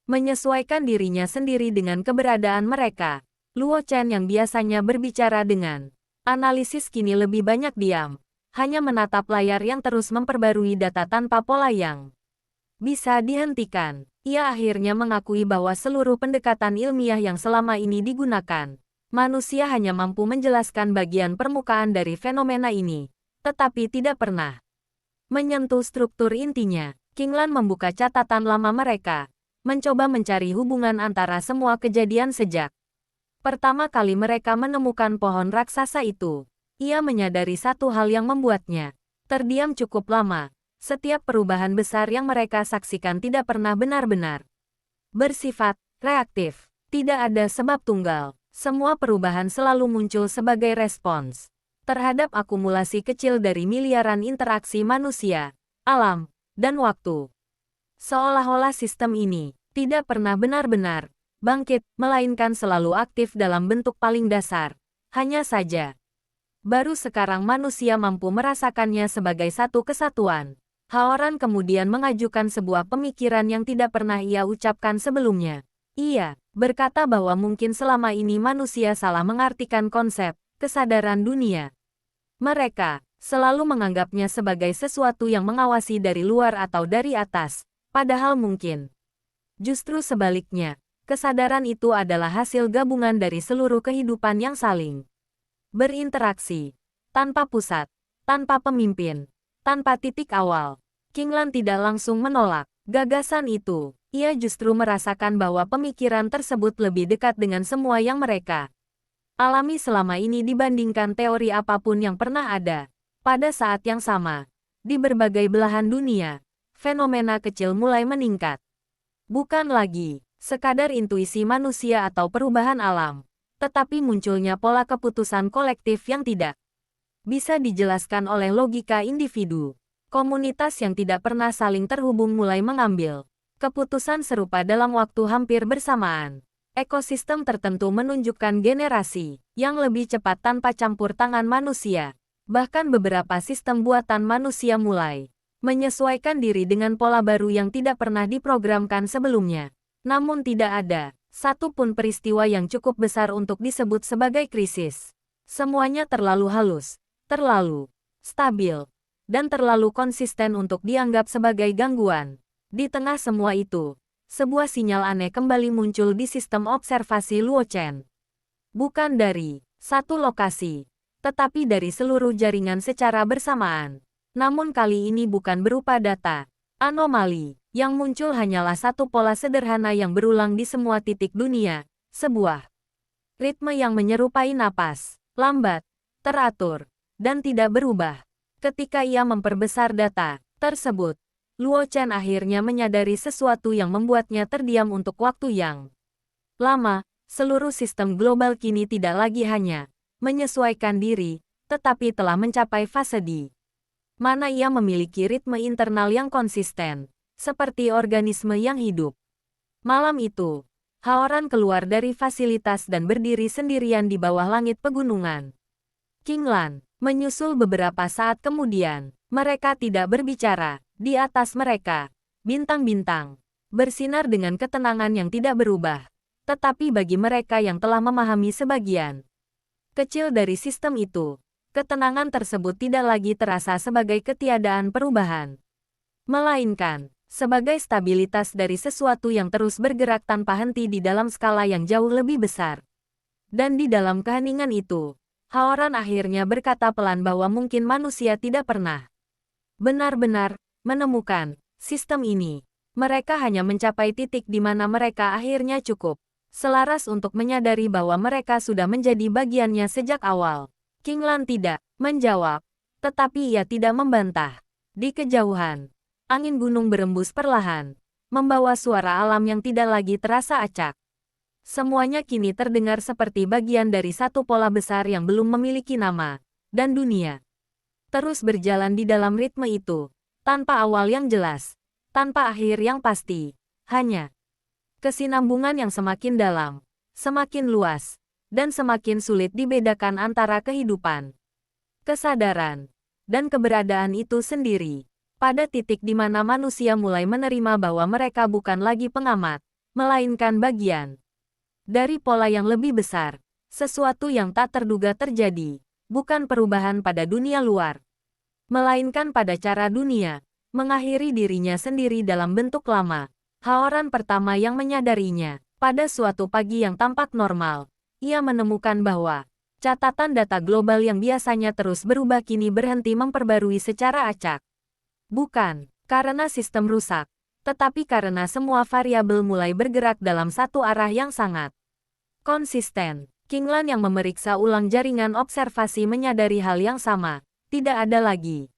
menyesuaikan dirinya sendiri dengan keberadaan mereka. Luo Chen yang biasanya berbicara dengan analisis kini lebih banyak diam, hanya menatap layar yang terus memperbarui data tanpa pola yang bisa dihentikan. Ia akhirnya mengakui bahwa seluruh pendekatan ilmiah yang selama ini digunakan, manusia hanya mampu menjelaskan bagian permukaan dari fenomena ini, tetapi tidak pernah menyentuh struktur intinya. Qinglan membuka catatan lama mereka, mencoba mencari hubungan antara semua kejadian sejak pertama kali mereka menemukan pohon raksasa itu. Ia menyadari satu hal yang membuatnya terdiam cukup lama. Setiap perubahan besar yang mereka saksikan tidak pernah benar-benar bersifat reaktif. Tidak ada sebab tunggal. Semua perubahan selalu muncul sebagai respons terhadap akumulasi kecil dari miliaran interaksi manusia, alam, dan waktu. Seolah-olah sistem ini tidak pernah benar-benar bangkit, melainkan selalu aktif dalam bentuk paling dasar. Hanya saja, baru sekarang manusia mampu merasakannya sebagai satu kesatuan. Haoran kemudian mengajukan sebuah pemikiran yang tidak pernah ia ucapkan sebelumnya. Ia berkata bahwa mungkin selama ini manusia salah mengartikan konsep kesadaran dunia. Mereka selalu menganggapnya sebagai sesuatu yang mengawasi dari luar atau dari atas, padahal mungkin justru sebaliknya, kesadaran itu adalah hasil gabungan dari seluruh kehidupan yang saling berinteraksi, tanpa pusat, tanpa pemimpin, tanpa titik awal. Qinglan tidak langsung menolak gagasan itu. Ia justru merasakan bahwa pemikiran tersebut lebih dekat dengan semua yang mereka alami selama ini dibandingkan teori apapun yang pernah ada. Pada saat yang sama, di berbagai belahan dunia, fenomena kecil mulai meningkat. Bukan lagi sekadar intuisi manusia atau perubahan alam, tetapi munculnya pola keputusan kolektif yang tidak bisa dijelaskan oleh logika individu. Komunitas yang tidak pernah saling terhubung mulai mengambil keputusan serupa dalam waktu hampir bersamaan. Ekosistem tertentu menunjukkan generasi yang lebih cepat tanpa campur tangan manusia. Bahkan beberapa sistem buatan manusia mulai menyesuaikan diri dengan pola baru yang tidak pernah diprogramkan sebelumnya. Namun tidak ada satu pun peristiwa yang cukup besar untuk disebut sebagai krisis. Semuanya terlalu halus, terlalu stabil, dan terlalu konsisten untuk dianggap sebagai gangguan. Di tengah semua itu, sebuah sinyal aneh kembali muncul di sistem observasi Luo Chen. Bukan dari satu lokasi, tetapi dari seluruh jaringan secara bersamaan. Namun kali ini bukan berupa data anomali. Yang muncul hanyalah satu pola sederhana yang berulang di semua titik dunia, sebuah ritme yang menyerupai napas, lambat, teratur, dan tidak berubah. Ketika ia memperbesar data tersebut, Luo Chen akhirnya menyadari sesuatu yang membuatnya terdiam untuk waktu yang lama. Seluruh sistem global kini tidak lagi hanya menyesuaikan diri, tetapi telah mencapai fase di mana ia memiliki ritme internal yang konsisten, seperti organisme yang hidup. Malam itu, Haoran keluar dari fasilitas dan berdiri sendirian di bawah langit pegunungan. Qinglan menyusul beberapa saat kemudian. Mereka tidak berbicara. Di atas mereka, bintang-bintang bersinar dengan ketenangan yang tidak berubah. Tetapi bagi mereka yang telah memahami sebagian kecil dari sistem itu, ketenangan tersebut tidak lagi terasa sebagai ketiadaan perubahan, melainkan sebagai stabilitas dari sesuatu yang terus bergerak tanpa henti di dalam skala yang jauh lebih besar. Dan di dalam keheningan itu, Haoran akhirnya berkata pelan bahwa mungkin manusia tidak pernah benar-benar menemukan sistem ini. Mereka hanya mencapai titik di mana mereka akhirnya cukup selaras untuk menyadari bahwa mereka sudah menjadi bagiannya sejak awal. Qinglan tidak menjawab, tetapi ia tidak membantah. Di kejauhan, angin gunung berembus perlahan, membawa suara alam yang tidak lagi terasa acak. Semuanya kini terdengar seperti bagian dari satu pola besar yang belum memiliki nama, dan dunia terus berjalan di dalam ritme itu, tanpa awal yang jelas, tanpa akhir yang pasti, hanya kesinambungan yang semakin dalam, semakin luas, dan semakin sulit dibedakan antara kehidupan, kesadaran, dan keberadaan itu sendiri. Pada titik di mana manusia mulai menerima bahwa mereka bukan lagi pengamat, melainkan bagian dari pola yang lebih besar, sesuatu yang tak terduga terjadi, bukan perubahan pada dunia luar, melainkan pada cara dunia mengakhiri dirinya sendiri dalam bentuk lama. Haoran pertama yang menyadarinya, pada suatu pagi yang tampak normal, ia menemukan bahwa catatan data global yang biasanya terus berubah kini berhenti memperbarui secara acak. Bukan karena sistem rusak, tetapi karena semua variabel mulai bergerak dalam satu arah yang sangat konsisten. Kinglan yang memeriksa ulang jaringan observasi menyadari hal yang sama. Tidak ada lagi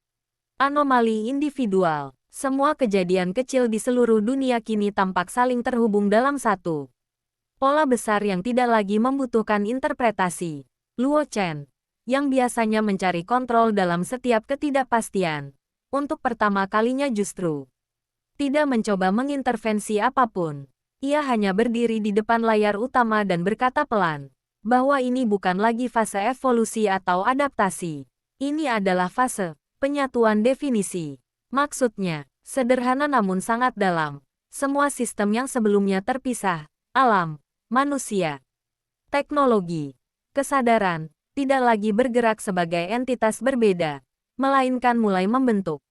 anomali individual. Semua kejadian kecil di seluruh dunia kini tampak saling terhubung dalam satu pola besar yang tidak lagi membutuhkan interpretasi. Luo Chen, yang biasanya mencari kontrol dalam setiap ketidakpastian, untuk pertama kalinya justru tidak mencoba mengintervensi apapun. Ia hanya berdiri di depan layar utama dan berkata pelan, bahwa ini bukan lagi fase evolusi atau adaptasi. Ini adalah fase penyatuan definisi. Maksudnya, sederhana namun sangat dalam. Semua sistem yang sebelumnya terpisah, alam, manusia, teknologi, kesadaran, tidak lagi bergerak sebagai entitas berbeda, melainkan mulai membentuk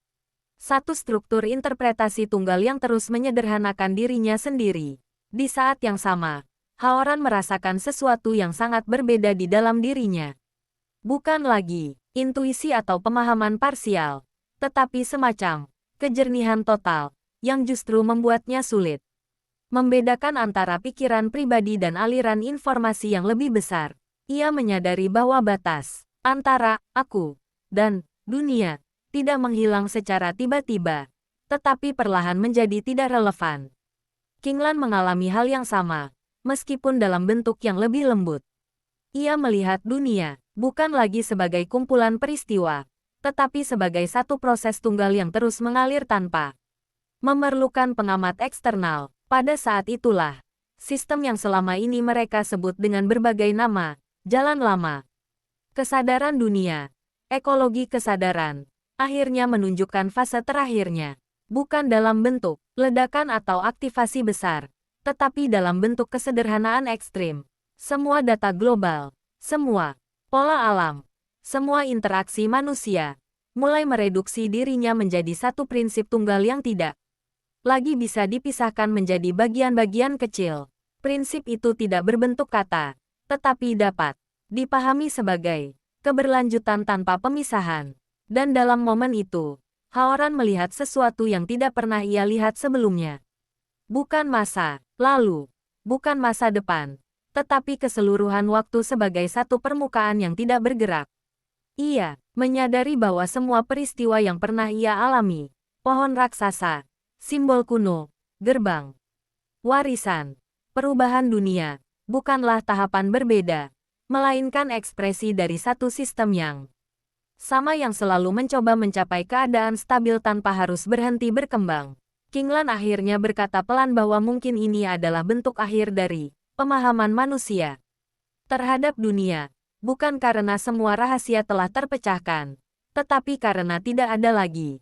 satu struktur interpretasi tunggal yang terus menyederhanakan dirinya sendiri. Di saat yang sama, Haoran merasakan sesuatu yang sangat berbeda di dalam dirinya. Bukan lagi intuisi atau pemahaman parsial, tetapi semacam kejernihan total yang justru membuatnya sulit membedakan antara pikiran pribadi dan aliran informasi yang lebih besar. Ia menyadari bahwa batas antara aku dan dunia tidak menghilang secara tiba-tiba, tetapi perlahan menjadi tidak relevan. Kinglan mengalami hal yang sama, meskipun dalam bentuk yang lebih lembut. Ia melihat dunia bukan lagi sebagai kumpulan peristiwa, tetapi sebagai satu proses tunggal yang terus mengalir tanpa memerlukan pengamat eksternal. Pada saat itulah, sistem yang selama ini mereka sebut dengan berbagai nama, jalan lama, kesadaran dunia, ekologi kesadaran, akhirnya menunjukkan fase terakhirnya. Bukan dalam bentuk ledakan atau aktivasi besar, tetapi dalam bentuk kesederhanaan ekstrim. Semua data global, semua pola alam, semua interaksi manusia, mulai mereduksi dirinya menjadi satu prinsip tunggal yang tidak lagi bisa dipisahkan menjadi bagian-bagian kecil. Prinsip itu tidak berbentuk kata, tetapi dapat dipahami sebagai keberlanjutan tanpa pemisahan. Dan dalam momen itu, Haoran melihat sesuatu yang tidak pernah ia lihat sebelumnya. Bukan masa lalu, bukan masa depan, tetapi keseluruhan waktu sebagai satu permukaan yang tidak bergerak. Ia menyadari bahwa semua peristiwa yang pernah ia alami, pohon raksasa, simbol kuno, gerbang, warisan, perubahan dunia, bukanlah tahapan berbeda, melainkan ekspresi dari satu sistem yang sama yang selalu mencoba mencapai keadaan stabil tanpa harus berhenti berkembang. Kinglan akhirnya berkata pelan bahwa mungkin ini adalah bentuk akhir dari pemahaman manusia terhadap dunia, bukan karena semua rahasia telah terpecahkan, tetapi karena tidak ada lagi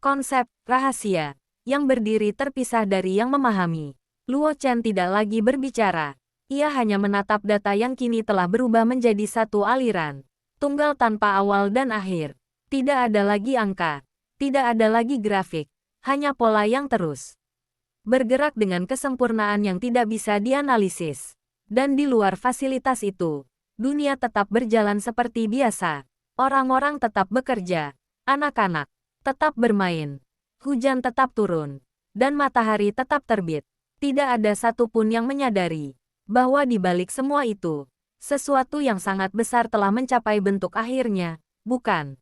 konsep rahasia yang berdiri terpisah dari yang memahami. Luo Chen tidak lagi berbicara. Ia hanya menatap data yang kini telah berubah menjadi satu aliran tunggal tanpa awal dan akhir. Tidak ada lagi angka, tidak ada lagi grafik, hanya pola yang terus bergerak dengan kesempurnaan yang tidak bisa dianalisis. Dan di luar fasilitas itu, dunia tetap berjalan seperti biasa. Orang-orang tetap bekerja, anak-anak tetap bermain, hujan tetap turun, dan matahari tetap terbit. Tidak ada satupun yang menyadari bahwa di balik semua itu, sesuatu yang sangat besar telah mencapai bentuk akhirnya, bukan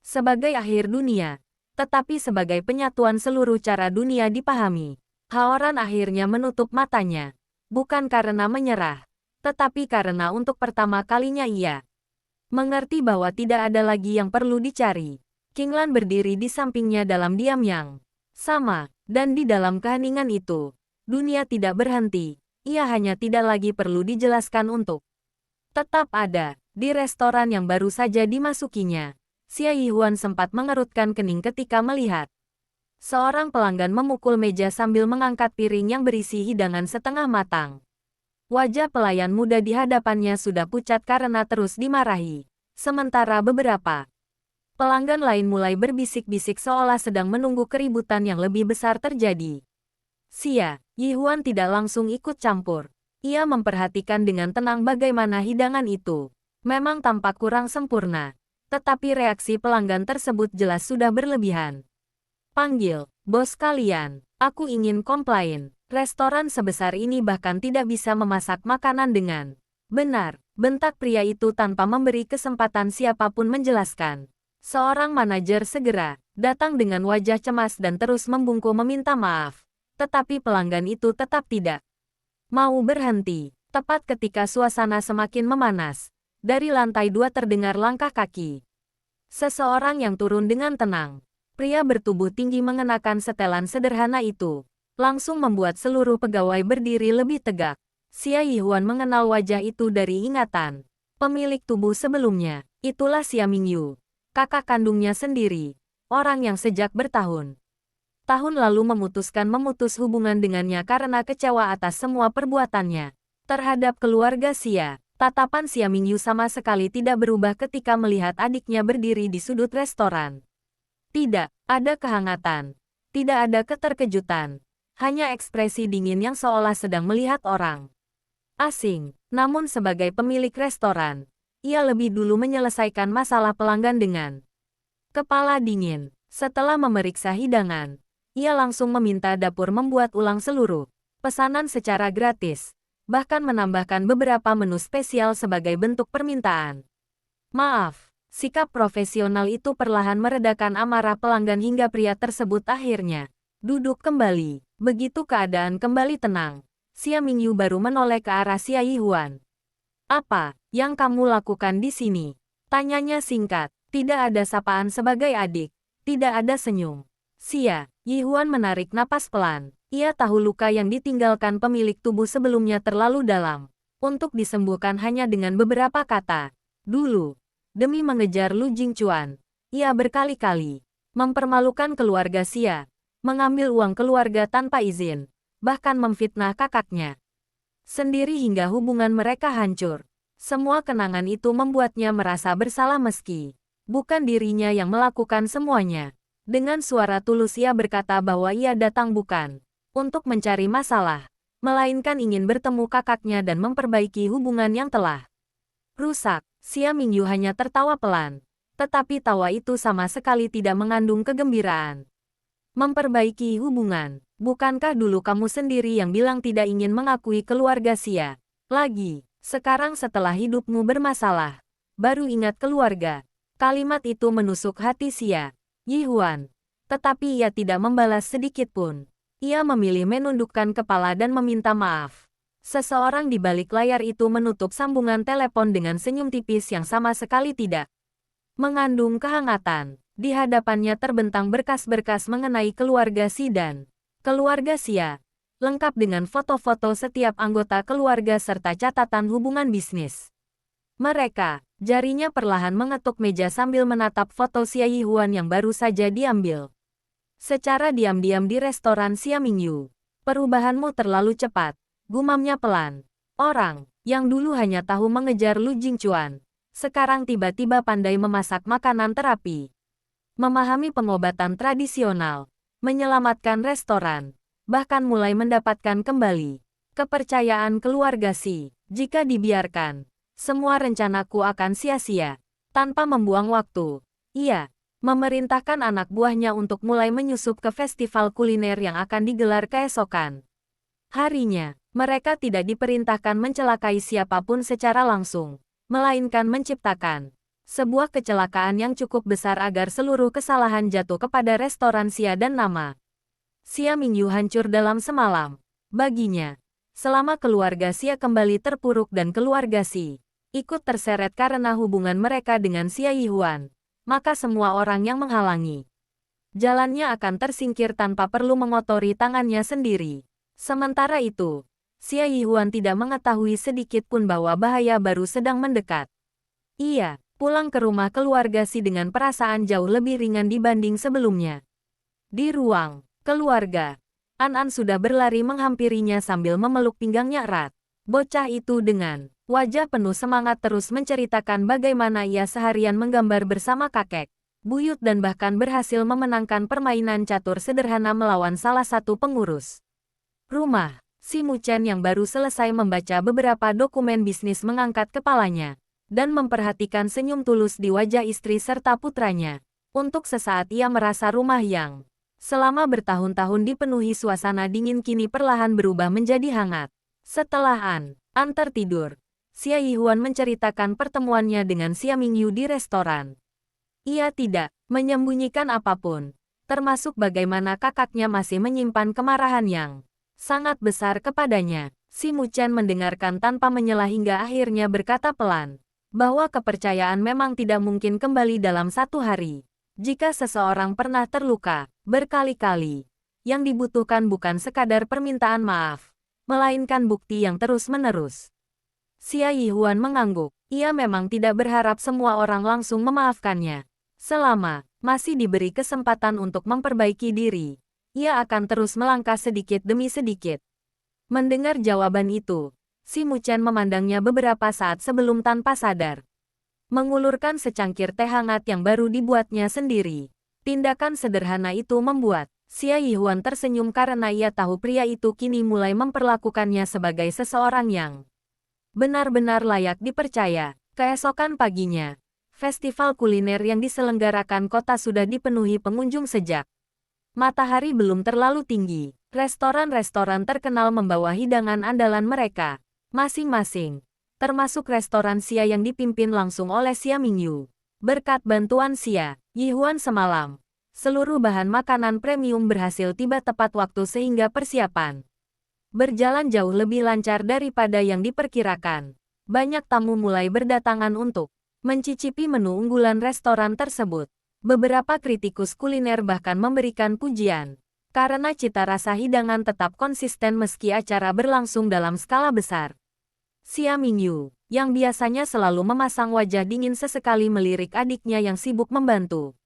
sebagai akhir dunia, tetapi sebagai penyatuan seluruh cara dunia dipahami. Haoran akhirnya menutup matanya, bukan karena menyerah, tetapi karena untuk pertama kalinya ia mengerti bahwa tidak ada lagi yang perlu dicari. Kinglan berdiri di sampingnya dalam diam yang sama, dan di dalam keheningan itu, dunia tidak berhenti. Ia hanya tidak lagi perlu dijelaskan untuk tetap ada di restoran yang baru saja dimasukinya. Xia Yihuan sempat mengerutkan kening ketika melihat seorang pelanggan memukul meja sambil mengangkat piring yang berisi hidangan setengah matang. Wajah pelayan muda di hadapannya sudah pucat karena terus dimarahi. Sementara beberapa pelanggan lain mulai berbisik-bisik seolah sedang menunggu keributan yang lebih besar terjadi. Xia Yihuan tidak langsung ikut campur. Ia memperhatikan dengan tenang bagaimana hidangan itu. Memang tampak kurang sempurna. Tetapi reaksi pelanggan tersebut jelas sudah berlebihan. Panggil, bos kalian. Aku ingin komplain. Restoran sebesar ini bahkan tidak bisa memasak makanan dengan benar. Bentak pria itu tanpa memberi kesempatan siapapun menjelaskan. Seorang manajer segera datang dengan wajah cemas dan terus membungkuk meminta maaf. Tetapi pelanggan itu tetap tidak mau berhenti. Tepat ketika suasana semakin memanas, dari lantai 2 terdengar langkah kaki. Seseorang yang turun dengan tenang. Pria bertubuh tinggi mengenakan setelan sederhana itu langsung membuat seluruh pegawai berdiri lebih tegak. Xia Yihuan mengenal wajah itu dari ingatan pemilik tubuh sebelumnya. Itulah Xia Mingyu, kakak kandungnya sendiri, orang yang sejak bertahun tahun lalu memutuskan memutus hubungan dengannya karena kecewa atas semua perbuatannya terhadap keluarga Xia. Tatapan Xia Mingyu sama sekali tidak berubah ketika melihat adiknya berdiri di sudut restoran. Tidak ada kehangatan, tidak ada keterkejutan, hanya ekspresi dingin yang seolah sedang melihat orang asing. Namun sebagai pemilik restoran, ia lebih dulu menyelesaikan masalah pelanggan dengan kepala dingin. Setelah memeriksa hidangan, ia langsung meminta dapur membuat ulang seluruh pesanan secara gratis, bahkan menambahkan beberapa menu spesial sebagai bentuk permintaan maaf. Sikap profesional itu perlahan meredakan amarah pelanggan hingga pria tersebut akhirnya duduk kembali. Begitu keadaan kembali tenang, Xia Mingyu baru menoleh ke arah Xia Yihuan. Apa yang kamu lakukan di sini? Tanyanya singkat, tidak ada sapaan sebagai adik, tidak ada senyum. Xia Yihuan menarik napas pelan. Ia tahu luka yang ditinggalkan pemilik tubuh sebelumnya terlalu dalam untuk disembuhkan hanya dengan beberapa kata. Dulu, demi mengejar Lu Jingchuan, ia berkali-kali mempermalukan keluarga Xia, mengambil uang keluarga tanpa izin, bahkan memfitnah kakaknya sendiri hingga hubungan mereka hancur. Semua kenangan itu membuatnya merasa bersalah meski bukan dirinya yang melakukan semuanya. Dengan suara tulus ia berkata bahwa ia datang bukan untuk mencari masalah, melainkan ingin bertemu kakaknya dan memperbaiki hubungan yang telah rusak. Xia Mingyu hanya tertawa pelan, tetapi tawa itu sama sekali tidak mengandung kegembiraan. Memperbaiki hubungan, bukankah dulu kamu sendiri yang bilang tidak ingin mengakui keluarga Xia? Lagi, sekarang setelah hidupmu bermasalah, baru ingat keluarga. Kalimat itu menusuk hati Xia Yihuan, tetapi ia tidak membalas sedikit pun. Ia memilih menundukkan kepala dan meminta maaf. Seseorang di balik layar itu menutup sambungan telepon dengan senyum tipis yang sama sekali tidak mengandung kehangatan. Di hadapannya terbentang berkas-berkas mengenai keluarga Xi dan keluarga Xia, lengkap dengan foto-foto setiap anggota keluarga serta catatan hubungan bisnis mereka. Jarinya perlahan mengetuk meja sambil menatap foto Xia Yihuan yang baru saja diambil secara diam-diam di restoran Xia Mingyu. Perubahanmu terlalu cepat, gumamnya pelan. Orang yang dulu hanya tahu mengejar Lu Jingchuan, sekarang tiba-tiba pandai memasak makanan terapi, memahami pengobatan tradisional, menyelamatkan restoran, bahkan mulai mendapatkan kembali kepercayaan keluarga Xi. Jika dibiarkan, semua rencanaku akan sia-sia. Tanpa membuang waktu, ia memerintahkan anak buahnya untuk mulai menyusup ke festival kuliner yang akan digelar keesokan harinya. Mereka tidak diperintahkan mencelakai siapapun secara langsung, melainkan menciptakan sebuah kecelakaan yang cukup besar agar seluruh kesalahan jatuh kepada restoran Xia dan nama Xia Mingyu hancur dalam semalam. Baginya, selama keluarga Xia kembali terpuruk dan keluarga Xi ikut terseret karena hubungan mereka dengan Xia Yihuan, maka semua orang yang menghalangi jalannya akan tersingkir tanpa perlu mengotori tangannya sendiri. Sementara itu, Xia Yihuan tidak mengetahui sedikit pun bahwa bahaya baru sedang mendekat. Ia Pulang ke rumah keluarga Si dengan perasaan jauh lebih ringan dibanding sebelumnya. Di ruang keluarga, An sudah berlari menghampirinya sambil memeluk pinggangnya erat. Bocah itu dengan wajah penuh semangat terus menceritakan bagaimana ia seharian menggambar bersama kakek, buyut dan bahkan berhasil memenangkan permainan catur sederhana melawan salah satu pengurus rumah. Si Muchen yang baru selesai membaca beberapa dokumen bisnis mengangkat kepalanya dan memperhatikan senyum tulus di wajah istri serta putranya. Untuk sesaat ia merasa rumah yang selama bertahun-tahun dipenuhi suasana dingin kini perlahan berubah menjadi hangat. Setelah An tertidur, Xia Yihuan menceritakan pertemuannya dengan Xia Mingyu di restoran. Ia tidak menyembunyikan apapun, termasuk bagaimana kakaknya masih menyimpan kemarahan yang sangat besar kepadanya. Si Muchen mendengarkan tanpa menyela hingga akhirnya berkata pelan, bahwa kepercayaan memang tidak mungkin kembali dalam satu hari. Jika seseorang pernah terluka berkali-kali, yang dibutuhkan bukan sekadar permintaan maaf, melainkan bukti yang terus-menerus. Xia Yihuan mengangguk. Ia memang tidak berharap semua orang langsung memaafkannya. Selama masih diberi kesempatan untuk memperbaiki diri, ia akan terus melangkah sedikit demi sedikit. Mendengar jawaban itu, Si Muchen memandangnya beberapa saat sebelum tanpa sadar mengulurkan secangkir teh hangat yang baru dibuatnya sendiri. Tindakan sederhana itu membuat Xia Yihuan tersenyum karena ia tahu pria itu kini mulai memperlakukannya sebagai seseorang yang benar-benar layak dipercaya. Keesokan paginya, festival kuliner yang diselenggarakan kota sudah dipenuhi pengunjung sejak matahari belum terlalu tinggi. Restoran-restoran terkenal membawa hidangan andalan mereka masing-masing, termasuk restoran Xia yang dipimpin langsung oleh Xia Mingyu. Berkat bantuan Xia Yihuan semalam, seluruh bahan makanan premium berhasil tiba tepat waktu sehingga persiapan berjalan jauh lebih lancar daripada yang diperkirakan. Banyak tamu mulai berdatangan untuk mencicipi menu unggulan restoran tersebut. Beberapa kritikus kuliner bahkan memberikan pujian, karena cita rasa hidangan tetap konsisten meski acara berlangsung dalam skala besar. Xia Mingyu, yang biasanya selalu memasang wajah dingin sesekali melirik adiknya yang sibuk membantu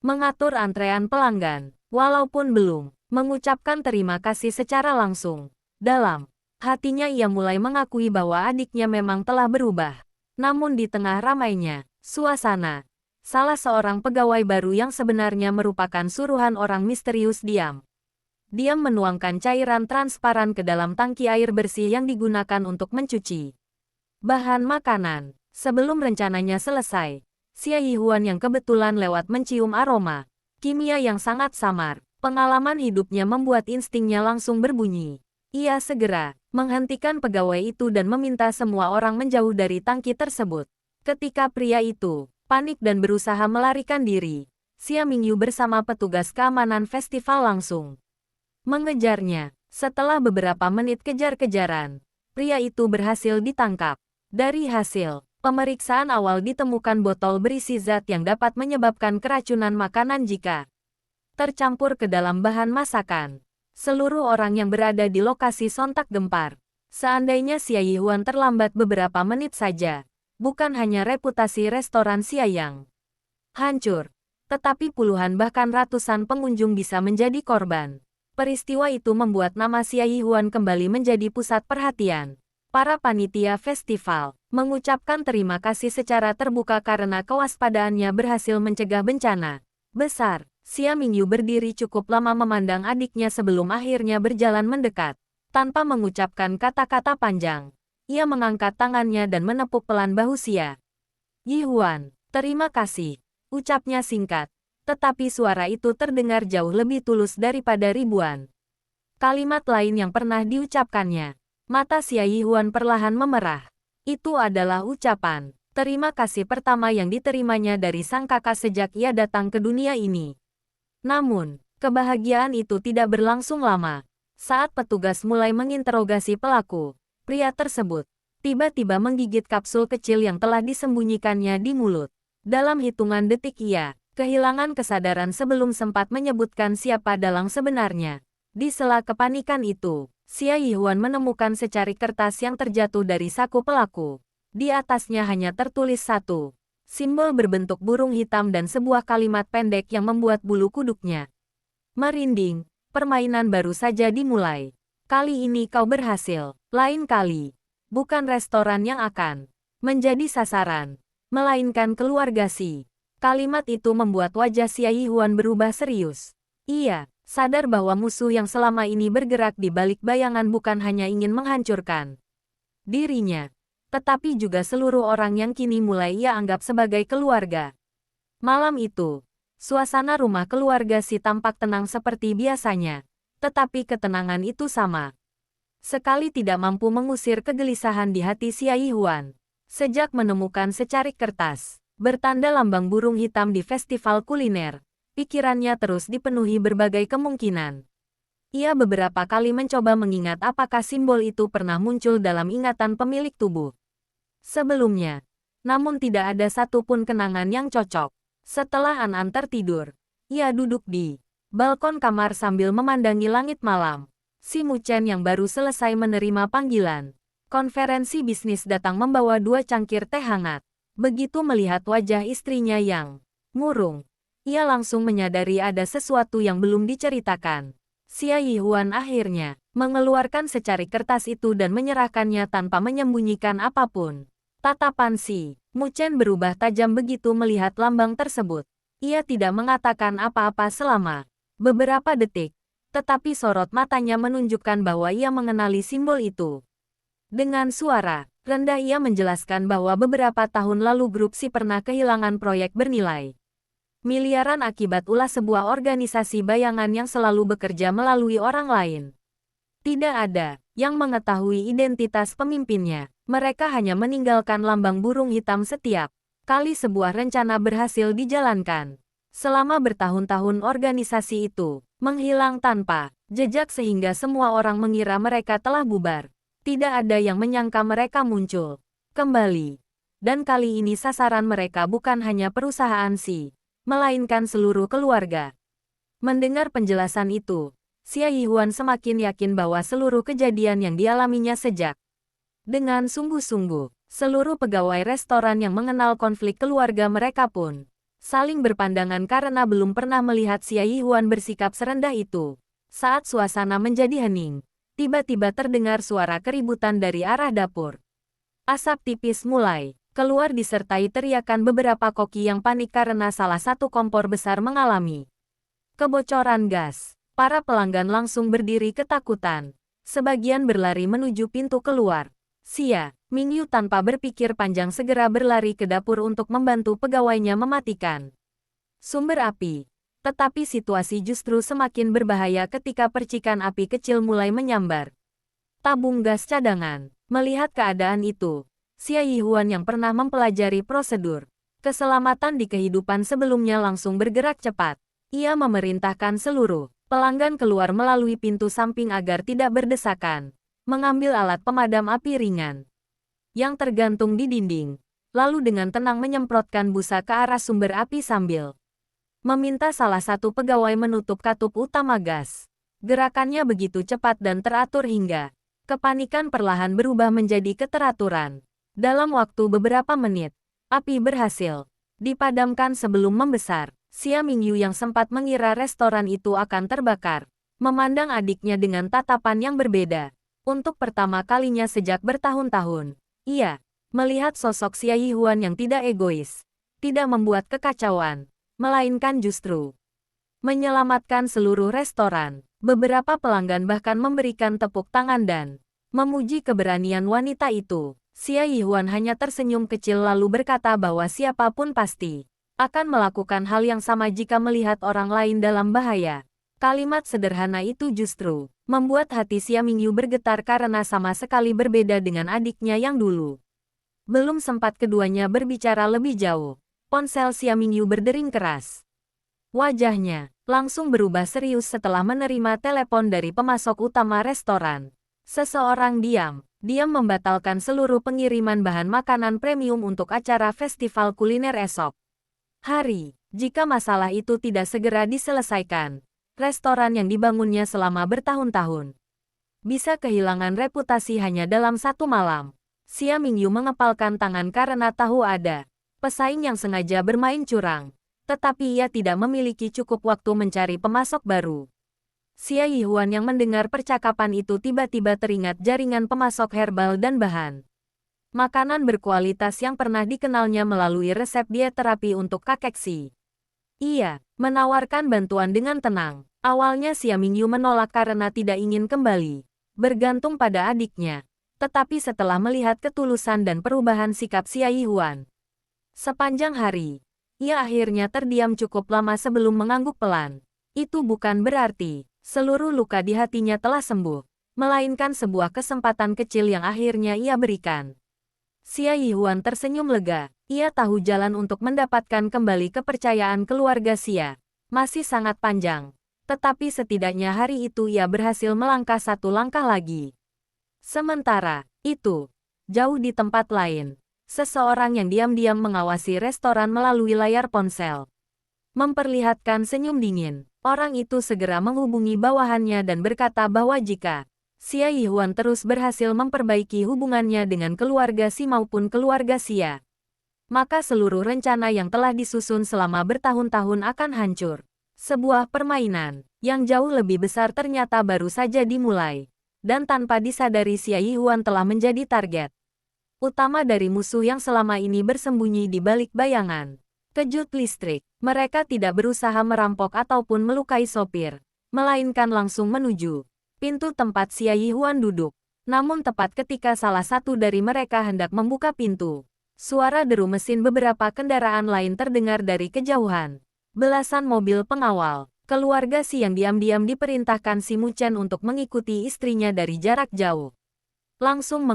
mengatur antrean pelanggan, walaupun belum mengucapkan terima kasih secara langsung. Dalam hatinya ia mulai mengakui bahwa adiknya memang telah berubah. Namun di tengah ramainya suasana, salah seorang pegawai baru yang sebenarnya merupakan suruhan orang misterius diam menuangkan cairan transparan ke dalam tangki air bersih yang digunakan untuk mencuci bahan makanan. Sebelum rencananya selesai, Xia Yihuan yang kebetulan lewat mencium aroma kimia yang sangat samar, pengalaman hidupnya membuat instingnya langsung berbunyi. Ia segera menghentikan pegawai itu dan meminta semua orang menjauh dari tangki tersebut. Ketika pria itu panik dan berusaha melarikan diri, Xia Mingyu bersama petugas keamanan festival langsung mengejarnya. Setelah beberapa menit kejar-kejaran, pria itu berhasil ditangkap. Dari hasil pemeriksaan awal ditemukan botol berisi zat yang dapat menyebabkan keracunan makanan jika tercampur ke dalam bahan masakan. Seluruh orang yang berada di lokasi sontak gempar. Seandainya Xia Yihuan terlambat beberapa menit saja, bukan hanya reputasi restoran Xia yang hancur, tetapi puluhan bahkan ratusan pengunjung bisa menjadi korban. Peristiwa itu membuat nama Xia Yihuan kembali menjadi pusat perhatian. Para panitia festival mengucapkan terima kasih secara terbuka karena kewaspadaannya berhasil mencegah bencana besar. Xia Mingyu berdiri cukup lama memandang adiknya sebelum akhirnya berjalan mendekat. Tanpa mengucapkan kata-kata panjang, ia mengangkat tangannya dan menepuk pelan bahu Xia Yihuan. Terima kasih, ucapnya singkat. Tetapi suara itu terdengar jauh lebih tulus daripada ribuan kalimat lain yang pernah diucapkannya. Mata Xia Yihuan perlahan memerah. Itu adalah ucapan terima kasih pertama yang diterimanya dari sang kakak sejak ia datang ke dunia ini. Namun, kebahagiaan itu tidak berlangsung lama. Saat petugas mulai menginterogasi pelaku, pria tersebut tiba-tiba menggigit kapsul kecil yang telah disembunyikannya di mulut. Dalam hitungan detik ia kehilangan kesadaran sebelum sempat menyebutkan siapa dalang sebenarnya. Di sela kepanikan itu, Xia Yihuan menemukan secari kertas yang terjatuh dari saku pelaku. Di atasnya hanya tertulis satu Simbol berbentuk burung hitam dan sebuah kalimat pendek yang membuat bulu kuduknya merinding. Permainan baru saja dimulai. Kali ini kau berhasil. Lain kali, bukan restoran yang akan menjadi sasaran, melainkan keluarga Si. Kalimat itu membuat wajah Xia Yihuan berubah serius. Ia sadar bahwa musuh yang selama ini bergerak di balik bayangan bukan hanya ingin menghancurkan dirinya, tetapi juga seluruh orang yang kini mulai ia anggap sebagai keluarga. Malam itu, suasana rumah keluarga Si tampak tenang seperti biasanya, tetapi ketenangan itu sama sekali tidak mampu mengusir kegelisahan di hati Xia Yihuan. Sejak menemukan secarik kertas bertanda lambang burung hitam di festival kuliner, pikirannya terus dipenuhi berbagai kemungkinan. Ia beberapa kali mencoba mengingat apakah simbol itu pernah muncul dalam ingatan pemilik tubuh sebelumnya. Namun tidak ada satupun kenangan yang cocok. Setelah An-An tertidur, ia duduk di balkon kamar sambil memandangi langit malam. Si Mu Chen yang baru selesai menerima panggilan konferensi bisnis datang membawa 2 cangkir teh hangat. Begitu melihat wajah istrinya yang murung, ia langsung menyadari ada sesuatu yang belum diceritakan. Xia Yihuan akhirnya mengeluarkan secarik kertas itu dan menyerahkannya tanpa menyembunyikan apapun. Tatapan Si Mu Chen berubah tajam begitu melihat lambang tersebut. Ia tidak mengatakan apa-apa selama beberapa detik, tetapi sorot matanya menunjukkan bahwa ia mengenali simbol itu. Dengan suara rendah ia menjelaskan bahwa beberapa tahun lalu grup Si pernah kehilangan proyek bernilai miliaran akibat ulah sebuah organisasi bayangan yang selalu bekerja melalui orang lain. Tidak ada yang mengetahui identitas pemimpinnya. Mereka hanya meninggalkan lambang burung hitam setiap kali sebuah rencana berhasil dijalankan. Selama bertahun-tahun organisasi itu menghilang tanpa jejak sehingga semua orang mengira mereka telah bubar. Tidak ada yang menyangka mereka muncul kembali. Dan kali ini sasaran mereka bukan hanya perusahaan Si, melainkan seluruh keluarga. Mendengar penjelasan itu, Xia Yihuan semakin yakin bahwa seluruh kejadian yang dialaminya sejak dengan sungguh-sungguh, seluruh pegawai restoran yang mengenal konflik keluarga mereka pun saling berpandangan karena belum pernah melihat Xia Yihuan bersikap serendah itu. Saat suasana menjadi hening, tiba-tiba terdengar suara keributan dari arah dapur. Asap tipis mulai keluar disertai teriakan beberapa koki yang panik karena salah satu kompor besar mengalami kebocoran gas. Para pelanggan langsung berdiri ketakutan. Sebagian berlari menuju pintu keluar. Xia Mingyu tanpa berpikir panjang segera berlari ke dapur untuk membantu pegawainya mematikan sumber api. Tetapi situasi justru semakin berbahaya ketika percikan api kecil mulai menyambar tabung gas cadangan. Melihat keadaan itu, Xia Yihuan yang pernah mempelajari prosedur keselamatan di kehidupan sebelumnya langsung bergerak cepat. Ia memerintahkan seluruh pelanggan keluar melalui pintu samping agar tidak berdesakan, mengambil alat pemadam api ringan yang tergantung di dinding, lalu dengan tenang menyemprotkan busa ke arah sumber api sambil meminta salah satu pegawai menutup katup utama gas. Gerakannya begitu cepat dan teratur hingga kepanikan perlahan berubah menjadi keteraturan. Dalam waktu beberapa menit, api berhasil dipadamkan sebelum membesar. Xia Mingyu yang sempat mengira restoran itu akan terbakar, memandang adiknya dengan tatapan yang berbeda. Untuk pertama kalinya sejak bertahun-tahun, ia melihat sosok Xia Yihuan yang tidak egois, tidak membuat kekacauan, melainkan justru menyelamatkan seluruh restoran. Beberapa pelanggan bahkan memberikan tepuk tangan dan memuji keberanian wanita itu. Xia Yihuan hanya tersenyum kecil lalu berkata bahwa siapapun pasti akan melakukan hal yang sama jika melihat orang lain dalam bahaya. Kalimat sederhana itu justru membuat hati Xia Mingyu bergetar karena sama sekali berbeda dengan adiknya yang dulu. Belum sempat keduanya berbicara lebih jauh, ponsel Xia Mingyu berdering keras. Wajahnya langsung berubah serius setelah menerima telepon dari pemasok utama restoran. Seseorang diam membatalkan seluruh pengiriman bahan makanan premium untuk acara festival kuliner esok hari. Jika masalah itu tidak segera diselesaikan, restoran yang dibangunnya selama bertahun-tahun bisa kehilangan reputasi hanya dalam satu malam. Xia Mingyu mengepalkan tangan karena tahu ada pesaing yang sengaja bermain curang. Tetapi ia tidak memiliki cukup waktu mencari pemasok baru. Xia Yihuan yang mendengar percakapan itu tiba-tiba teringat jaringan pemasok herbal dan bahan makanan berkualitas yang pernah dikenalnya melalui resep diet terapi untuk kakek Xi. Ia menawarkan bantuan dengan tenang. Awalnya Xia Mingyu menolak karena tidak ingin kembali bergantung pada adiknya. Tetapi setelah melihat ketulusan dan perubahan sikap Xia Yihuan sepanjang hari, ia akhirnya terdiam cukup lama sebelum mengangguk pelan. Itu bukan berarti seluruh luka di hatinya telah sembuh, melainkan sebuah kesempatan kecil yang akhirnya ia berikan. Xia Yihuan tersenyum lega. Ia tahu jalan untuk mendapatkan kembali kepercayaan keluarga Xia masih sangat panjang. Tetapi setidaknya hari itu ia berhasil melangkah satu langkah lagi. Sementara itu, jauh di tempat lain, seseorang yang diam-diam mengawasi restoran melalui layar ponsel memperlihatkan senyum dingin. Orang itu segera menghubungi bawahannya dan berkata bahwa jika Xia Yihuan terus berhasil memperbaiki hubungannya dengan keluarga Xi maupun keluarga Xia, maka seluruh rencana yang telah disusun selama bertahun-tahun akan hancur. Sebuah permainan yang jauh lebih besar ternyata baru saja dimulai. Dan tanpa disadari Xia Yihuan telah menjadi target utama dari musuh yang selama ini bersembunyi di balik bayangan kejut listrik. Mereka tidak berusaha merampok ataupun melukai sopir, melainkan langsung menuju pintu tempat Xia Yihuan duduk. Namun tepat ketika salah satu dari mereka hendak membuka pintu, suara deru mesin beberapa kendaraan lain terdengar dari kejauhan. Belasan mobil pengawal keluarga Xi yang diam-diam diperintahkan Xi Muchen untuk mengikuti istrinya dari jarak jauh langsung